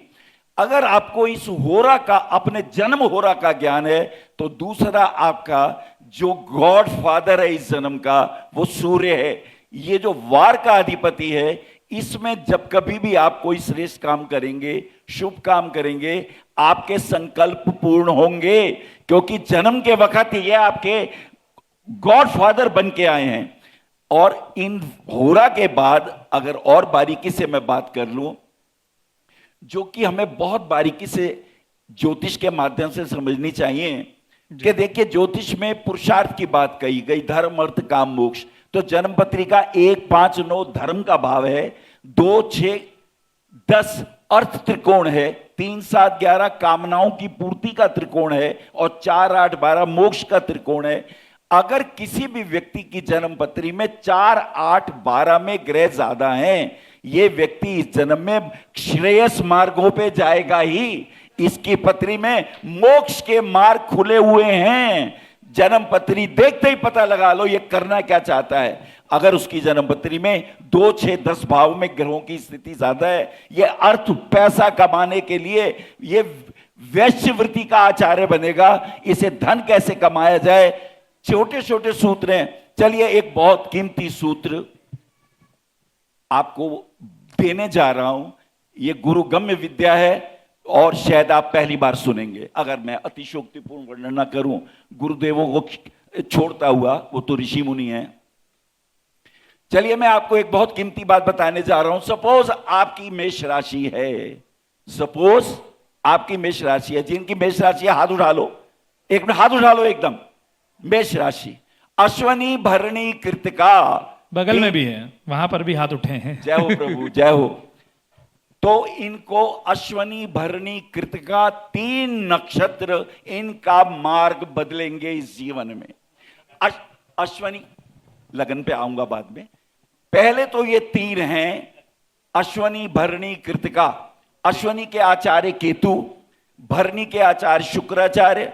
अगर आपको इस होरा का, अपने जन्म होरा का ज्ञान है, तो दूसरा आपका जो गॉड फादर है इस जन्म का, वो सूर्य है। ये जो वार का अधिपति है, इसमें जब कभी भी आप कोई श्रेष्ठ काम करेंगे, शुभ काम करेंगे, आपके संकल्प पूर्ण होंगे, क्योंकि जन्म के वक्त ये आपके गॉड फादर बन के आए हैं। और इन होरा के बाद अगर और बारीकी से मैं बात कर लूं, जो कि हमें बहुत बारीकी से ज्योतिष के माध्यम से समझनी चाहिए, कि देखिए ज्योतिष में पुरुषार्थ की बात कही गई, धर्म अर्थ काम मोक्ष। तो जन्म पत्रिका 1, 5, 9 धर्म का भाव है, 2, 6, 10 अर्थ त्रिकोण है, 3, 7, 11 कामनाओं की पूर्ति का त्रिकोण है और 4, 8, 12 मोक्ष का त्रिकोण है। अगर किसी भी व्यक्ति की जन्म पत्री में 4, 8, 12 में ग्रह ज्यादा हैं, ये व्यक्ति इस जन्म में श्रेयस मार्गों पे जाएगा ही। इसकी पत्री में मोक्ष के मार्ग खुले हुए हैं। जन्म पत्री देखते ही पता लगा लो ये करना क्या चाहता है। अगर उसकी जन्म पत्री में 2, 6, 10 भाव में ग्रहों की स्थिति ज्यादा है, ये अर्थ पैसा कमाने के लिए ये वैश्यवृत्ति का आचार्य बनेगा। इसे धन कैसे कमाया जाए, छोटे छोटे सूत्र हैं। चलिए एक बहुत कीमती सूत्र आपको देने जा रहा हूं। ये गुरुगम्य विद्या है और शायद आप पहली बार सुनेंगे। अगर मैं अतिशोक्तिपूर्ण वर्णन ना करूं, गुरुदेवों को छोड़ता हुआ, वो तो ऋषि मुनि हैं। चलिए मैं आपको एक बहुत कीमती बात बताने जा रहा हूं। सपोज आपकी मेष राशि है, सपोज आपकी मेष राशि है। जिनकी मेष राशि है हाथ उठा लो, एक मिनट हाथ उठा लो एकदम। मेष राशि, अश्वनी भरणी कृतिका, बगल में भी है, वहां पर भी हाथ उठे हैं। जय हो प्रभु, जय हो। तो इनको अश्वनी भरणी कृतिका 3 नक्षत्र इनका मार्ग बदलेंगे इस जीवन में। अश्वनी, लगन पे आऊंगा बाद में। पहले तो ये 3 हैं, अश्वनी भरणी कृतिका। अश्वनी के आचार्य केतु, भरणी के आचार्य शुक्राचार्य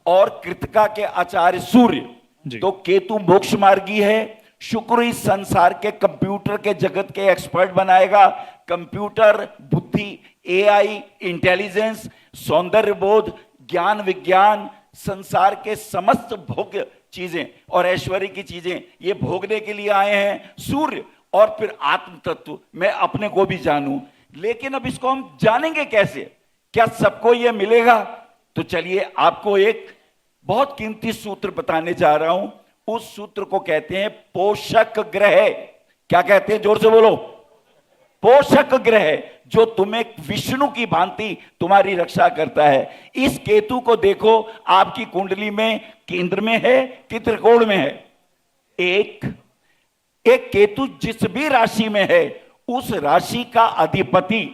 और कृतिका के आचार्य सूर्य। तो केतु मोक्ष मार्गी है, शुक्र इस संसार के कंप्यूटर के जगत के एक्सपर्ट बनाएगा। कंप्यूटर, बुद्धि, एआई, इंटेलिजेंस, सौंदर्य बोध, ज्ञान विज्ञान, संसार के समस्त भोग्य चीजें और ऐश्वर्य की चीजें ये भोगने के लिए आए हैं सूर्य। और फिर आत्म तत्व, मैं अपने को भी जानूं। लेकिन अब इसको हम जानेंगे कैसे, क्या सबको ये मिलेगा? तो चलिए आपको एक बहुत कीमती सूत्र बताने जा रहा हूं। उस सूत्र को कहते हैं पोषक ग्रह। क्या कहते हैं, जोर से बोलो। पोषक ग्रह, जो तुम्हें विष्णु की भांति तुम्हारी रक्षा करता है। इस केतु को देखो, आपकी कुंडली में केंद्र में है कि त्रिकोण में है? एक केतु जिस भी राशि में है, उस राशि का अधिपति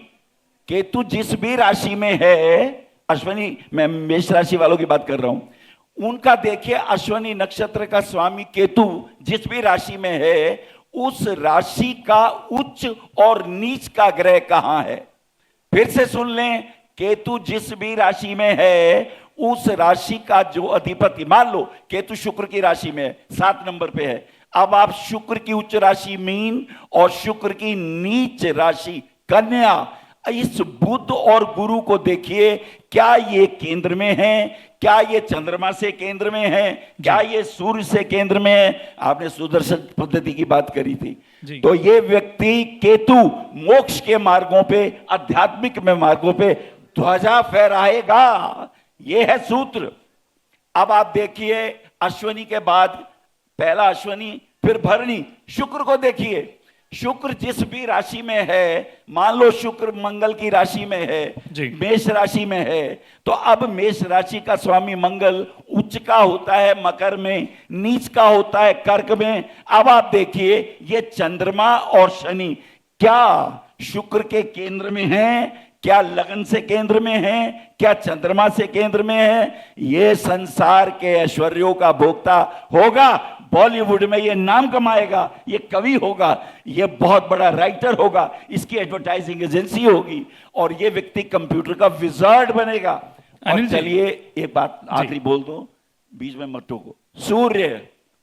केतु जिस भी राशि में है, अश्वनी, मैं मेष राशि वालों की बात कर रहा हूं, उनका देखिए अश्वनी नक्षत्र का स्वामी केतु जिस भी राशि में है, उस राशि का उच्च और नीच का ग्रह कहां है? फिर से सुन लें, केतु जिस भी राशि में है, उस राशि का जो अधिपति, मान लो केतु शुक्र की राशि में है, 7 नंबर पे है। अब आप शुक्र की उच्च राशि मीन और शुक्र की नीच राशि कन्या, इस बुध और गुरु को देखिए, क्या ये केंद्र में है, क्या ये चंद्रमा से केंद्र में है, क्या ये सूर्य से केंद्र में है। आपने सुदर्शन पद्धति की बात करी थी, तो ये व्यक्ति केतु मोक्ष के मार्गों पे, आध्यात्मिक में मार्गों पे ध्वजा फहराएगा। ये है सूत्र। अब आप देखिए, अश्वनी के बाद पहला अश्वनी, फिर भरणी, शुक्र को देखिए। शुक्र जिस भी राशि में है, मान लो शुक्र मंगल की राशि में है, मेष राशि में है, तो अब मेष राशि का स्वामी मंगल उच्च का होता है मकर में, नीच का होता है कर्क में। अब आप देखिए, ये चंद्रमा और शनि क्या शुक्र के केंद्र में है, क्या लगन से केंद्र में है, क्या चंद्रमा से केंद्र में है। ये संसार के ऐश्वर्यों का भोक्ता होगा, बॉलीवुड में ये नाम कमाएगा, ये कवि होगा, ये बहुत बड़ा राइटर होगा, इसकी एडवर्टाइजिंग एजेंसी होगी, और ये व्यक्ति कंप्यूटर का विजार्ड बनेगा। और चलिए एक बात आखिरी बोल दो, बीच में मत टोको। सूर्य,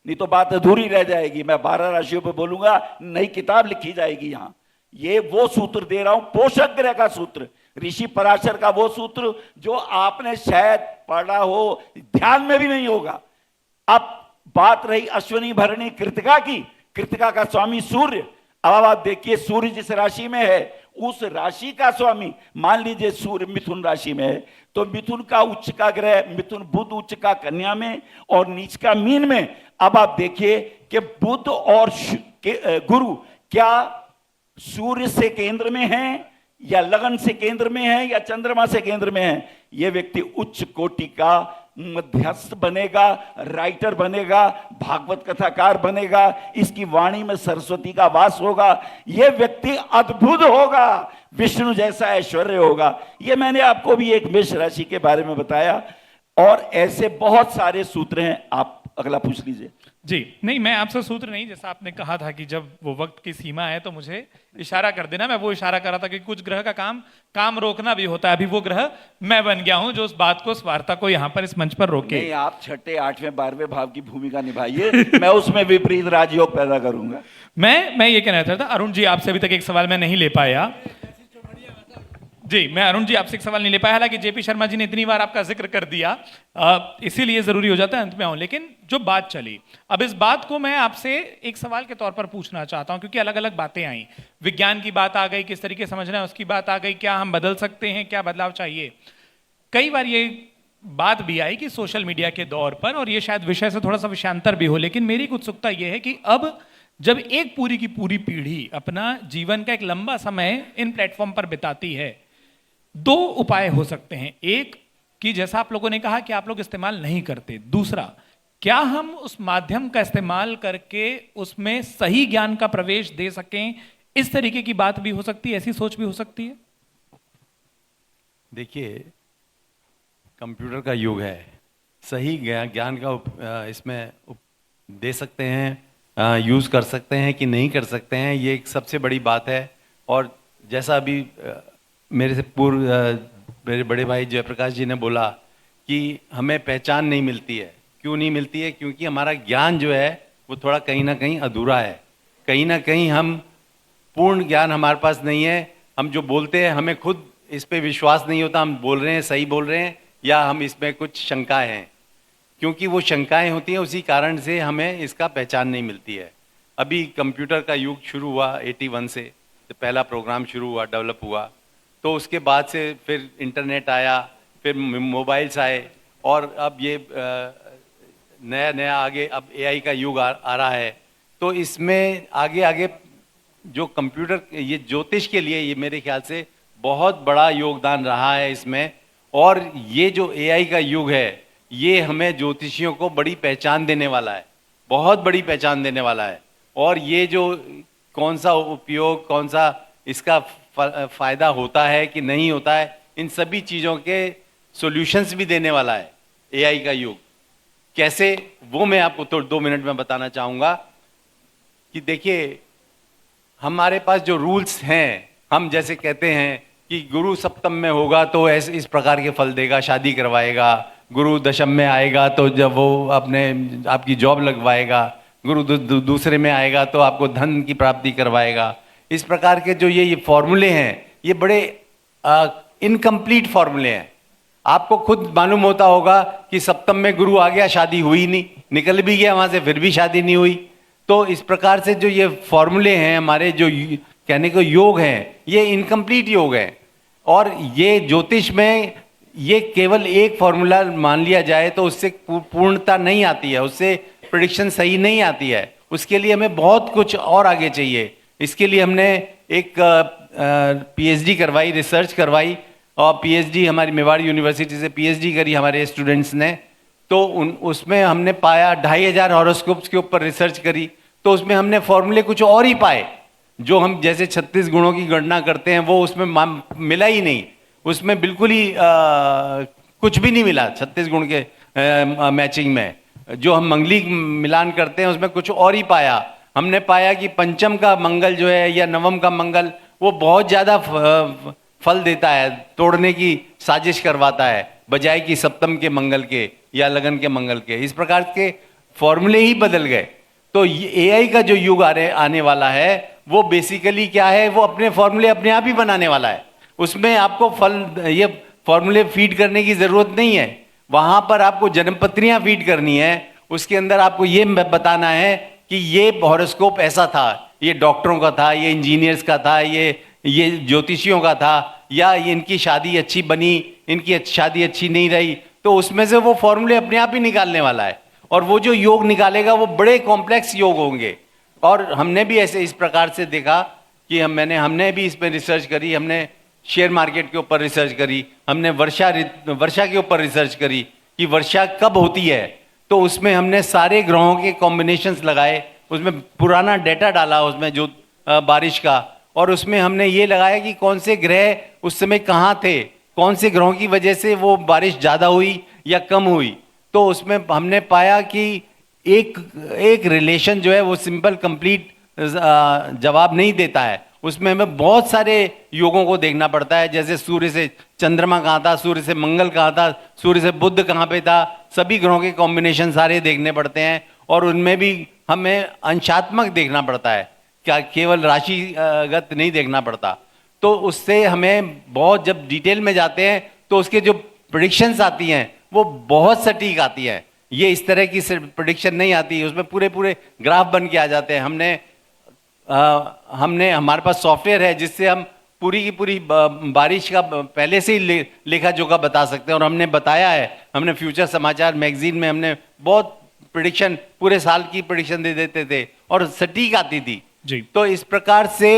नहीं तो बात अधूरी रह जाएगी। मैं 12 राशियों पे बोलूंगा, नई किताब लिखी जाएगी यहां। ये वो सूत्र दे रहा हूं, पोषक ग्रह का सूत्र, ऋषि पराशर का वो सूत्र जो आपने शायद पढ़ा हो, ध्यान में भी नहीं होगा। अब बात रही अश्विनी भरणी कृतिका की, कृतिका का स्वामी सूर्य। अब आप देखिए, सूर्य जिस राशि में है, उस राशि का स्वामी, मान लीजिए सूर्य मिथुन राशि में है, तो मिथुन का उच्च का ग्रह, मिथुन बुध उच्च का कन्या में और नीच का मीन में। अब आप देखिए कि बुध और गुरु क्या सूर्य से केंद्र में है, या लगन से केंद्र में है, या चंद्रमा से केंद्र में है। यह व्यक्ति उच्च कोटि का मध्यस्थ बनेगा, राइटर बनेगा, भागवत कथाकार बनेगा, इसकी वाणी में सरस्वती का वास होगा, यह व्यक्ति अद्भुत होगा, विष्णु जैसा ऐश्वर्य होगा। यह मैंने आपको भी एक मेष राशि के बारे में बताया, और ऐसे बहुत सारे सूत्र हैं। आप अगला पूछ लीजिए। जी नहीं, मैं आपसे सूत्र नहीं, जैसा आपने कहा था कि जब वो वक्त की सीमा है तो मुझे इशारा कर देना। मैं वो इशारा कर रहा था कि कुछ ग्रह का काम रोकना भी होता है। अभी वो ग्रह मैं बन गया हूं जो उस बात को, स्वार्था को यहाँ पर इस मंच पर रोके। नहीं, आप 6, 8वें 12वें भाव की भूमिका निभाइए, मैं उसमें विपरीत राजयोग पैदा करूंगा। मैं ये कहना चाहता था, अरुण जी आपसे अभी तक एक सवाल मैं नहीं ले पाया। जी, मैं अरुण जी आपसे एक सवाल नहीं ले पाया, हालांकि जेपी शर्मा जी ने इतनी बार आपका जिक्र कर दिया, इसीलिए जरूरी हो जाता है अंत में आऊं। लेकिन जो बात चली, अब इस बात को मैं आपसे एक सवाल के तौर पर पूछना चाहता हूं, क्योंकि अलग अलग बातें आई। विज्ञान की बात आ गई, किस तरीके से समझना है उसकी बात आ गई, क्या हम बदल सकते हैं, क्या बदलाव चाहिए। कई बार ये बात भी आई कि सोशल मीडिया के दौर पर, और ये शायद विषय से थोड़ा सा विषयांतर भी हो, लेकिन मेरी एक उत्सुकता यह है कि अब जब एक पूरी की पूरी पीढ़ी अपना जीवन का एक लंबा समय इन प्लेटफॉर्म पर बिताती है, 2 उपाय हो सकते हैं। एक कि जैसा आप लोगों ने कहा कि आप लोग इस्तेमाल नहीं करते। दूसरा, क्या हम उस माध्यम का इस्तेमाल करके उसमें सही ज्ञान का प्रवेश दे सकें, इस तरीके की बात भी हो सकती है, ऐसी सोच भी हो सकती है। देखिए, कंप्यूटर का युग है, सही ज्ञान का इसमें दे सकते हैं, यूज कर सकते हैं कि नहीं कर सकते हैं, ये एक सबसे बड़ी बात है। और जैसा अभी मेरे से पूर्व मेरे बड़े भाई जयप्रकाश जी ने बोला कि हमें पहचान नहीं मिलती है। क्यों नहीं मिलती है? क्योंकि हमारा ज्ञान जो है वो थोड़ा कहीं ना कहीं अधूरा है, कहीं ना कहीं हम पूर्ण ज्ञान हमारे पास नहीं है। हम जो बोलते हैं हमें खुद इस पे विश्वास नहीं होता, हम बोल रहे हैं सही बोल रहे हैं या हम इसमें कुछ शंकाएं हैं। क्योंकि वो शंकाएं होती हैं, उसी कारण से हमें इसका पहचान नहीं मिलती है। अभी कंप्यूटर का युग शुरू हुआ 81 से, तो पहला प्रोग्राम शुरू हुआ, डेवलप हुआ, तो उसके बाद से फिर इंटरनेट आया, फिर मोबाइल्स आए, और अब ये नया नया आगे अब एआई का युग आ रहा है। तो इसमें आगे आगे जो कंप्यूटर, ये ज्योतिष के लिए ये मेरे ख्याल से बहुत बड़ा योगदान रहा है इसमें। और ये जो एआई का युग है, ये हमें ज्योतिषियों को बड़ी पहचान देने वाला है, बहुत बड़ी पहचान देने वाला है। और ये जो कौन सा उपयोग, कौन सा इसका फायदा होता है कि नहीं होता है, इन सभी चीज़ों के सॉल्यूशंस भी देने वाला है एआई का युग। कैसे, वो मैं आपको तो 2 मिनट में बताना चाहूँगा कि देखिए, हमारे पास जो रूल्स हैं, हम जैसे कहते हैं कि गुरु सप्तम में होगा तो ऐसे इस प्रकार के फल देगा, शादी करवाएगा, गुरु दशम में आएगा तो जब वो आपकी जॉब लगवाएगा, गुरु दूसरे में आएगा तो आपको धन की प्राप्ति करवाएगा। इस प्रकार के जो ये फॉर्मूले हैं, ये बड़े इनकम्प्लीट फॉर्मूले हैं। आपको खुद मालूम होता होगा कि सप्तम में गुरु आ गया, शादी हुई नहीं, निकल भी गया वहां से, फिर भी शादी नहीं हुई। तो इस प्रकार से जो ये फॉर्मूले हैं हमारे, जो कहने को योग हैं, ये इनकम्प्लीट योग है। और ये ज्योतिष में ये केवल एक फॉर्मूला मान लिया जाए तो उससे पूर्णता नहीं आती है, उससे प्रेडिक्शन सही नहीं आती है। उसके लिए हमें बहुत कुछ और आगे चाहिए। इसके लिए हमने एक पीएचडी करवाई, रिसर्च करवाई, और पीएचडी हमारी मेवाड़ यूनिवर्सिटी से पीएचडी करी हमारे स्टूडेंट्स ने। तो उसमें हमने पाया 2500 हॉरोस्कोप्स के ऊपर रिसर्च करी, तो उसमें हमने फॉर्मूले कुछ और ही पाए। जो हम जैसे 36 गुणों की गणना करते हैं वो उसमें मिला ही नहीं, उसमें बिल्कुल ही कुछ भी नहीं मिला 36 गुण के मैचिंग में। जो हम मंगली मिलान करते हैं उसमें कुछ और ही पाया। हमने पाया कि पंचम का मंगल जो है या नवम का मंगल वो बहुत ज़्यादा फल देता है, तोड़ने की साजिश करवाता है, बजाय कि सप्तम के मंगल के या लगन के मंगल के। इस प्रकार के फॉर्मूले ही बदल गए। तो एआई का जो युग आने वाला है वो बेसिकली क्या है, वो अपने फॉर्मूले अपने आप ही बनाने वाला है। उसमें आपको ये फॉर्मूले फीड करने की ज़रूरत नहीं है। वहाँ पर आपको जन्मपत्रियाँ फीड करनी है, उसके अंदर आपको ये बताना है कि ये हॉरोस्कोप ऐसा था, ये डॉक्टरों का था, ये इंजीनियर्स का था, ये ज्योतिषियों का था, या ये इनकी शादी अच्छी बनी, इनकी शादी अच्छी नहीं रही। तो उसमें से वो फॉर्मूले अपने आप ही निकालने वाला है। और वो जो योग निकालेगा वो बड़े कॉम्प्लेक्स योग होंगे। और हमने भी ऐसे इस प्रकार से देखा कि हमने भी इसमें रिसर्च करी। हमने शेयर मार्केट के ऊपर रिसर्च करी, हमने वर्षा के ऊपर रिसर्च करी कि वर्षा कब होती है। तो उसमें हमने सारे ग्रहों के कॉम्बिनेशंस लगाए, उसमें पुराना डेटा डाला उसमें जो बारिश का, और उसमें हमने ये लगाया कि कौन से ग्रह उस समय कहाँ थे, कौन से ग्रहों की वजह से वो बारिश ज़्यादा हुई या कम हुई। तो उसमें हमने पाया कि एक रिलेशन जो है वो सिंपल कंप्लीट जवाब नहीं देता है। उसमें हमें बहुत सारे योगों को देखना पड़ता है, जैसे सूर्य से चंद्रमा कहाँ था, सूर्य से मंगल कहाँ था, सूर्य से बुध कहाँ पे था, सभी ग्रहों के कॉम्बिनेशन सारे देखने पड़ते हैं। और उनमें भी हमें अंशात्मक देखना पड़ता है, क्या केवल राशिगत नहीं देखना पड़ता। तो उससे हमें बहुत, जब डिटेल में जाते हैं तो उसके जो प्रेडिक्शंस आती हैं वो बहुत सटीक आती है। ये इस तरह की प्रेडिक्शन नहीं आती, उसमें पूरे ग्राफ बन के आ जाते हैं। हमारे पास सॉफ्टवेयर है जिससे हम पूरी की पूरी बारिश का पहले से ही लेखा जोखा बता सकते हैं। और हमने बताया है, हमने फ्यूचर समाचार मैगजीन में हमने बहुत प्रेडिक्शन, पूरे साल की प्रेडिक्शन दे देते थे और सटीक आती थी जी। तो इस प्रकार से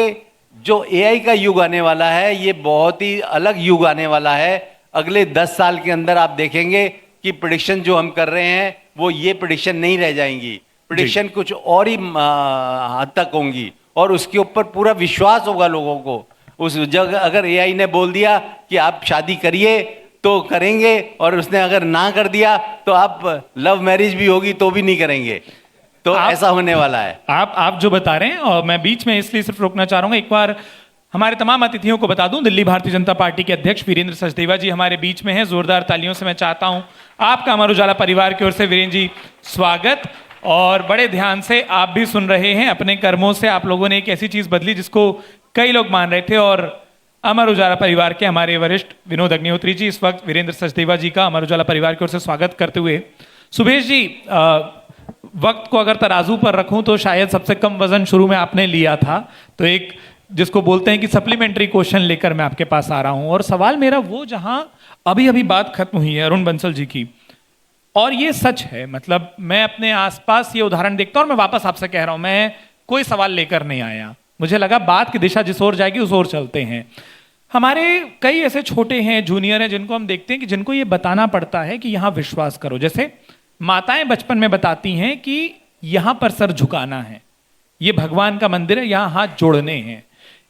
जो एआई का युग आने वाला है ये बहुत ही अलग युग आने वाला है। अगले 10 साल के अंदर आप देखेंगे कि प्रेडिक्शन जो हम कर रहे हैं वो ये प्रेडिक्शन नहीं रह जाएंगी, प्रेडिक्शन कुछ और ही हद तक होंगी और उसके ऊपर पूरा विश्वास होगा लोगों को। उस जगह अगर एआई ने बोल दिया कि आप शादी करिए तो करेंगे, और उसने अगर ना कर दिया तो आप लव मैरिज भी होगी तो भी नहीं करेंगे। तो ऐसा होने वाला है। आप जो बता रहे हैं, और मैं बीच में इसलिए सिर्फ रोकना चाह रहा हूँ, एक बार हमारे तमाम अतिथियों को बता दूं, दिल्ली भारतीय जनता पार्टी के अध्यक्ष वीरेंद्र सचदेवा जी हमारे बीच में हैं। जोरदार तालियों से मैं चाहता हूं आपका अमर उजाला परिवार की ओर से वीरेंद्र जी स्वागत। और बड़े ध्यान से आप भी सुन रहे हैं, अपने कर्मों से आप लोगों ने एक ऐसी चीज बदली जिसको कई लोग मान रहे थे। और अमर उजाला परिवार के हमारे वरिष्ठ विनोद अग्निहोत्री जी इस वक्त वीरेंद्र सचदेवा जी का अमर उजाला परिवार की ओर से स्वागत करते हुए। सुभेश जी, वक्त को अगर तराजू पर रखूं तो शायद सबसे कम वजन शुरू में आपने लिया था, तो एक जिसको बोलते हैं कि सप्लीमेंट्री क्वेश्चन लेकर मैं आपके पास आ रहा हूं। और सवाल मेरा वो जहां अभी अभी बात खत्म हुई है अरुण बंसल जी की, और ये सच है, मतलब मैं अपने आसपास ये उदाहरण देखता हूं और मैं वापस आपसे कह रहा हूं, मैं कोई सवाल लेकर नहीं आया, मुझे लगा बात की दिशा जिस ओर जाएगी उस ओर चलते हैं। हमारे कई ऐसे छोटे हैं, जूनियर हैं, जिनको हम देखते हैं कि जिनको ये बताना पड़ता है कि यहां विश्वास करो। जैसे माताएं बचपन में बताती हैं कि यहां पर सर झुकाना है, ये भगवान का मंदिर है, यहां हाथ जोड़ने हैं।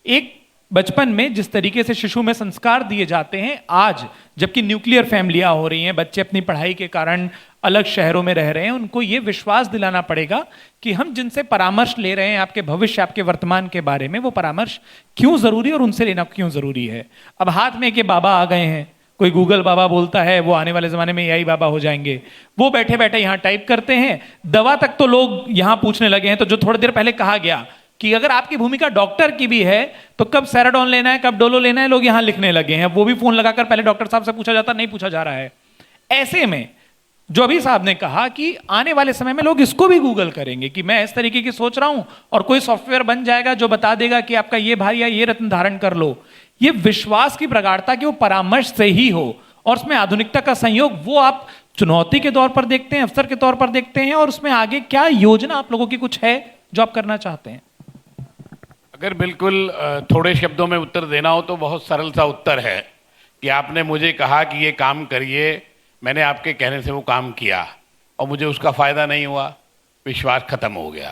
एक बचपन में जिस तरीके से शिशु में संस्कार दिए जाते हैं, आज जबकि न्यूक्लियर फैमिलियां हो रही हैं, बच्चे अपनी पढ़ाई के कारण अलग शहरों में रह रहे हैं, उनको ये विश्वास दिलाना पड़ेगा कि हम जिनसे परामर्श ले रहे हैं आपके भविष्य, आपके वर्तमान के बारे में, वो परामर्श क्यों जरूरी और उनसे लेना क्यों जरूरी है। अब हाथ में के बाबा आ गए हैं, कोई गूगल बाबा बोलता है, वो आने वाले जमाने में एआई बाबा हो जाएंगे। वो बैठे बैठे यहाँ टाइप करते हैं, दवा तक तो लोग यहाँ पूछने लगे हैं। तो जो थोड़ी देर पहले कहा गया कि अगर आपकी भूमिका डॉक्टर की भी है तो कब सेराडोन लेना है, कब डोलो लेना है, लोग यहां लिखने लगे हैं। वो भी फोन लगाकर पहले डॉक्टर साहब से पूछा जाता, नहीं पूछा जा रहा है। ऐसे में जो अभी साहब ने कहा कि आने वाले समय में लोग इसको भी गूगल करेंगे कि मैं इस तरीके की सोच रहा हूं और कोई सॉफ्टवेयर बन जाएगा जो बता देगा कि आपका ये भाई या ये रत्न धारण कर लो। ये विश्वास की प्रगाढ़ता कि वो परामर्श से ही हो और उसमें आधुनिकता का संयोग, वो आप चुनौती के तौर पर देखते हैं, अवसर के तौर पर देखते हैं, और उसमें आगे क्या योजना आप लोगों की कुछ है जो आप करना चाहते हैं? अगर बिल्कुल थोड़े शब्दों में उत्तर देना हो तो बहुत सरल सा उत्तर है कि आपने मुझे कहा कि ये काम करिए, मैंने आपके कहने से वो काम किया और मुझे उसका फायदा नहीं हुआ, विश्वास खत्म हो गया।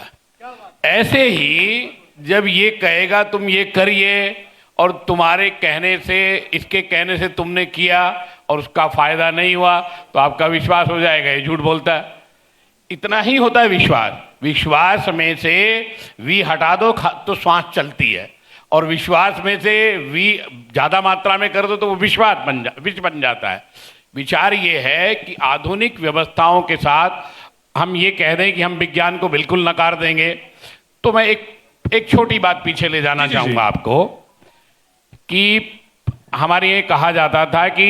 ऐसे ही जब ये कहेगा तुम ये करिए और तुम्हारे कहने से, इसके कहने से तुमने किया और उसका फायदा नहीं हुआ, तो आपका विश्वास हो जाएगा ये झूठ बोलता है। इतना ही होता है विश्वास। विश्वास में से वी हटा दो तो श्वास चलती है, और विश्वास में से वी ज्यादा मात्रा में कर दो तो वो विष बन जाता है। विचार ये है कि आधुनिक व्यवस्थाओं के साथ हम ये कह दें कि हम विज्ञान को बिल्कुल नकार देंगे, तो मैं एक छोटी बात पीछे ले जाना चाहूंगा आपको कि हमारे ये कहा जाता था कि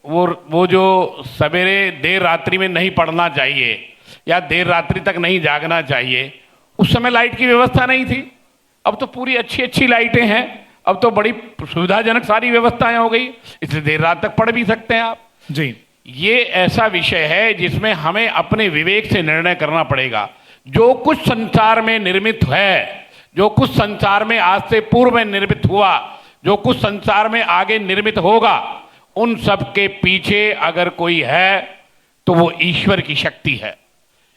वो जो सवेरे देर रात्रि में नहीं पढ़ना चाहिए या देर रात्रि तक नहीं जागना चाहिए, उस समय लाइट की व्यवस्था नहीं थी। अब तो पूरी अच्छी अच्छी लाइटें हैं, अब तो बड़ी सुविधाजनक सारी व्यवस्थाएं हो गई, इसलिए देर रात तक पढ़ भी सकते हैं आप जी। ये ऐसा विषय है जिसमें हमें अपने विवेक से निर्णय करना पड़ेगा। जो कुछ संसार में निर्मित है, जो कुछ संसार में आज से पूर्व में निर्मित हुआ, जो कुछ संसार में आगे निर्मित होगा, उन सब के पीछे अगर कोई है तो वो ईश्वर की शक्ति है।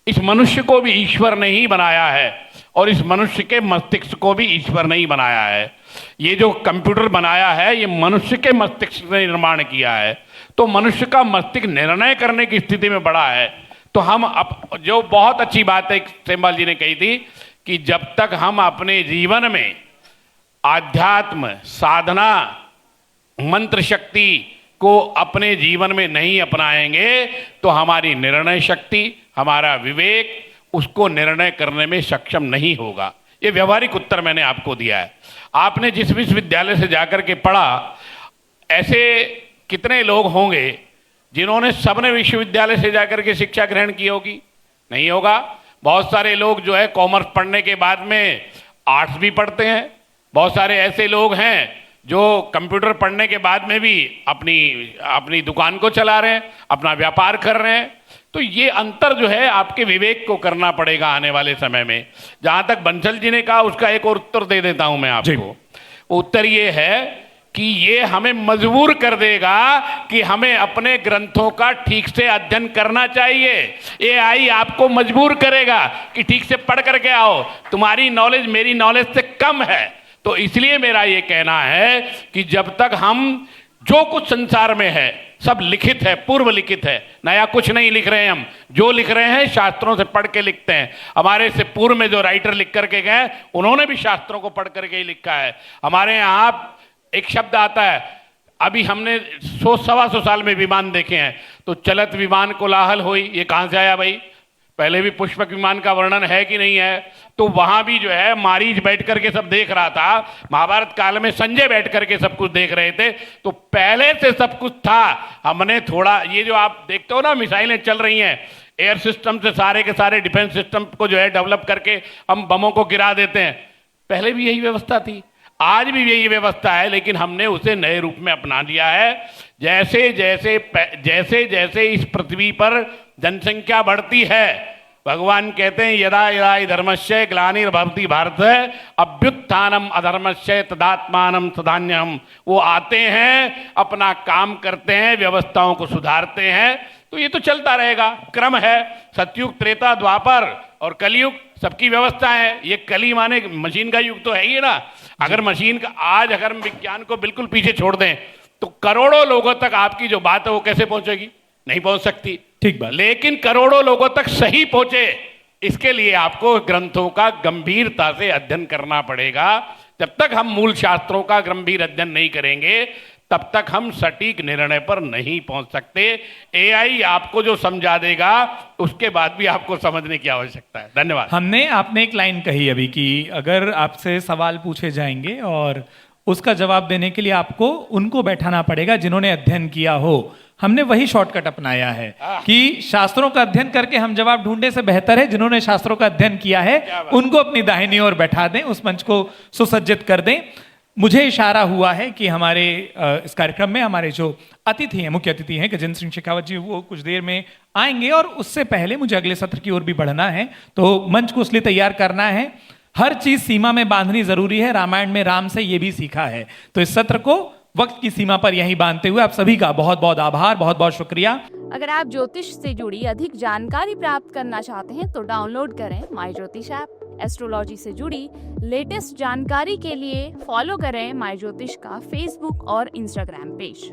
इस मनुष्य को भी ईश्वर ने ही बनाया है और इस मनुष्य के मस्तिष्क को भी ईश्वर ने ही बनाया है। ये जो कंप्यूटर बनाया है ये मनुष्य के मस्तिष्क ने निर्माण किया है, तो मनुष्य का मस्तिष्क निर्णय करने की स्थिति में बड़ा है। तो हम जो बहुत अच्छी बात है सेमवाल जी ने कही थी कि जब तक हम अपने जीवन में आध्यात्म, साधना, मंत्र शक्ति को अपने जीवन में नहीं अपनाएंगे तो हमारी निर्णय शक्ति, हमारा विवेक उसको निर्णय करने में सक्षम नहीं होगा। ये व्यवहारिक उत्तर मैंने आपको दिया है। आपने जिस विश्वविद्यालय से जाकर के पढ़ा, ऐसे कितने लोग होंगे जिन्होंने सबने विश्वविद्यालय से जाकर के शिक्षा ग्रहण की होगी? नहीं होगा। बहुत सारे लोग जो है कॉमर्स पढ़ने के बाद में आर्ट्स भी पढ़ते हैं। बहुत सारे ऐसे लोग हैं जो कंप्यूटर पढ़ने के बाद में भी अपनी दुकान को चला रहे हैं, अपना व्यापार कर रहे हैं। तो ये अंतर जो है आपके विवेक को करना पड़ेगा आने वाले समय में। जहां तक बंसल जी ने कहा उसका एक और उत्तर दे देता हूं मैं आपको। उत्तर ये है कि ये हमें मजबूर कर देगा कि हमें अपने ग्रंथों का ठीक से अध्ययन करना चाहिए। एआई आपको मजबूर करेगा कि ठीक से पढ़ करके आओ, तुम्हारी नॉलेज मेरी नॉलेज से कम है। तो इसलिए मेरा ये कहना है कि जब तक हम जो कुछ संसार में है सब लिखित है, पूर्व लिखित है, नया कुछ नहीं लिख रहे हैं। हम जो लिख रहे हैं शास्त्रों से पढ़ के लिखते हैं। हमारे से पूर्व में जो राइटर लिख करके गए उन्होंने भी शास्त्रों को पढ़ करके ही लिखा है। हमारे यहाँ एक शब्द आता है, अभी हमने 100-125 साल में विमान देखे हैं, तो चलत विमान कोलाहल हुई, ये कहाँ से आया भाई? पहले भी पुष्पक विमान का वर्णन है कि नहीं है? तो वहां भी जो है मारीच बैठ करके सब देख रहा था, महाभारत काल में संजय बैठ करके सब कुछ देख रहे थे। तो पहले से सब कुछ था। हमने थोड़ा ये जो आप देखते हो ना मिसाइलें चल रही हैं, एयर सिस्टम से सारे के सारे डिफेंस सिस्टम को जो है डेवलप करके हम बमों को गिरा देते हैं। पहले भी यही व्यवस्था थी, आज भी यही व्यवस्था है, लेकिन हमने उसे नए रूप में अपना लिया है। जैसे जैसे इस पृथ्वी पर जनसंख्या बढ़ती है, भगवान कहते हैं यदा यदा हि धर्मस्य ग्लानिर्भवति भारत अभ्युत्थानम अधर्मस्य तदात्मानं तदान्यहम्। वो आते हैं, अपना काम करते हैं, व्यवस्थाओं को सुधारते हैं। तो ये तो चलता रहेगा, क्रम है। सतयुग, त्रेता, द्वापर और कलयुग सबकी व्यवस्था है। ये कली माने मशीन का युग तो है ही ना। अगर मशीन का आज अगर हम विज्ञान को बिल्कुल पीछे छोड़ दें तो करोड़ों लोगों तक आपकी जो बात है वो कैसे पहुंचेगी? नहीं पहुंच सकती। ठीक बात। लेकिन करोड़ों लोगों तक सही पहुंचे, इसके लिए आपको ग्रंथों का गंभीरता से अध्ययन करना पड़ेगा। जब तक हम मूल शास्त्रों का गंभीर अध्ययन नहीं करेंगे तब तक हम सटीक निर्णय पर नहीं पहुंच सकते। एआई आपको जो समझा देगा उसके बाद भी आपको समझने की आवश्यकता है। धन्यवाद। आपने एक लाइन कही अभी कि अगर आपसे सवाल पूछे जाएंगे और उसका जवाब देने के लिए आपको उनको बैठाना पड़ेगा जिन्होंने अध्ययन किया हो। हमने वही शॉर्टकट अपनाया है कि शास्त्रों का अध्ययन करके हम जवाब ढूंढने से बेहतर है जिन्होंने शास्त्रों का अध्ययन किया है उनको अपनी दाहिनी ओर बैठा दें, उस मंच को सुसज्जित कर दें। मुझे इशारा हुआ है कि हमारे इस कार्यक्रम में हमारे जो अतिथि हैं, मुख्य अतिथि हैं गजेंद्र सिंह शेखावत जी, वो कुछ देर में आएंगे और उससे पहले मुझे अगले सत्र की ओर भी बढ़ना है, तो मंच को इसलिए तैयार करना है। हर चीज सीमा में बांधनी जरूरी है, रामायण में राम से ये भी सीखा है। तो इस सत्र को वक्त की सीमा पर यहीं बांधते हुए आप सभी का बहुत बहुत आभार, बहुत बहुत शुक्रिया। अगर आप ज्योतिष से जुड़ी अधिक जानकारी प्राप्त करना चाहते हैं तो डाउनलोड करें माई ज्योतिष ऐप। एस्ट्रोलॉजी से जुड़ी लेटेस्ट जानकारी के लिए फॉलो करें माई ज्योतिष का फेसबुक और इंस्टाग्राम पेज।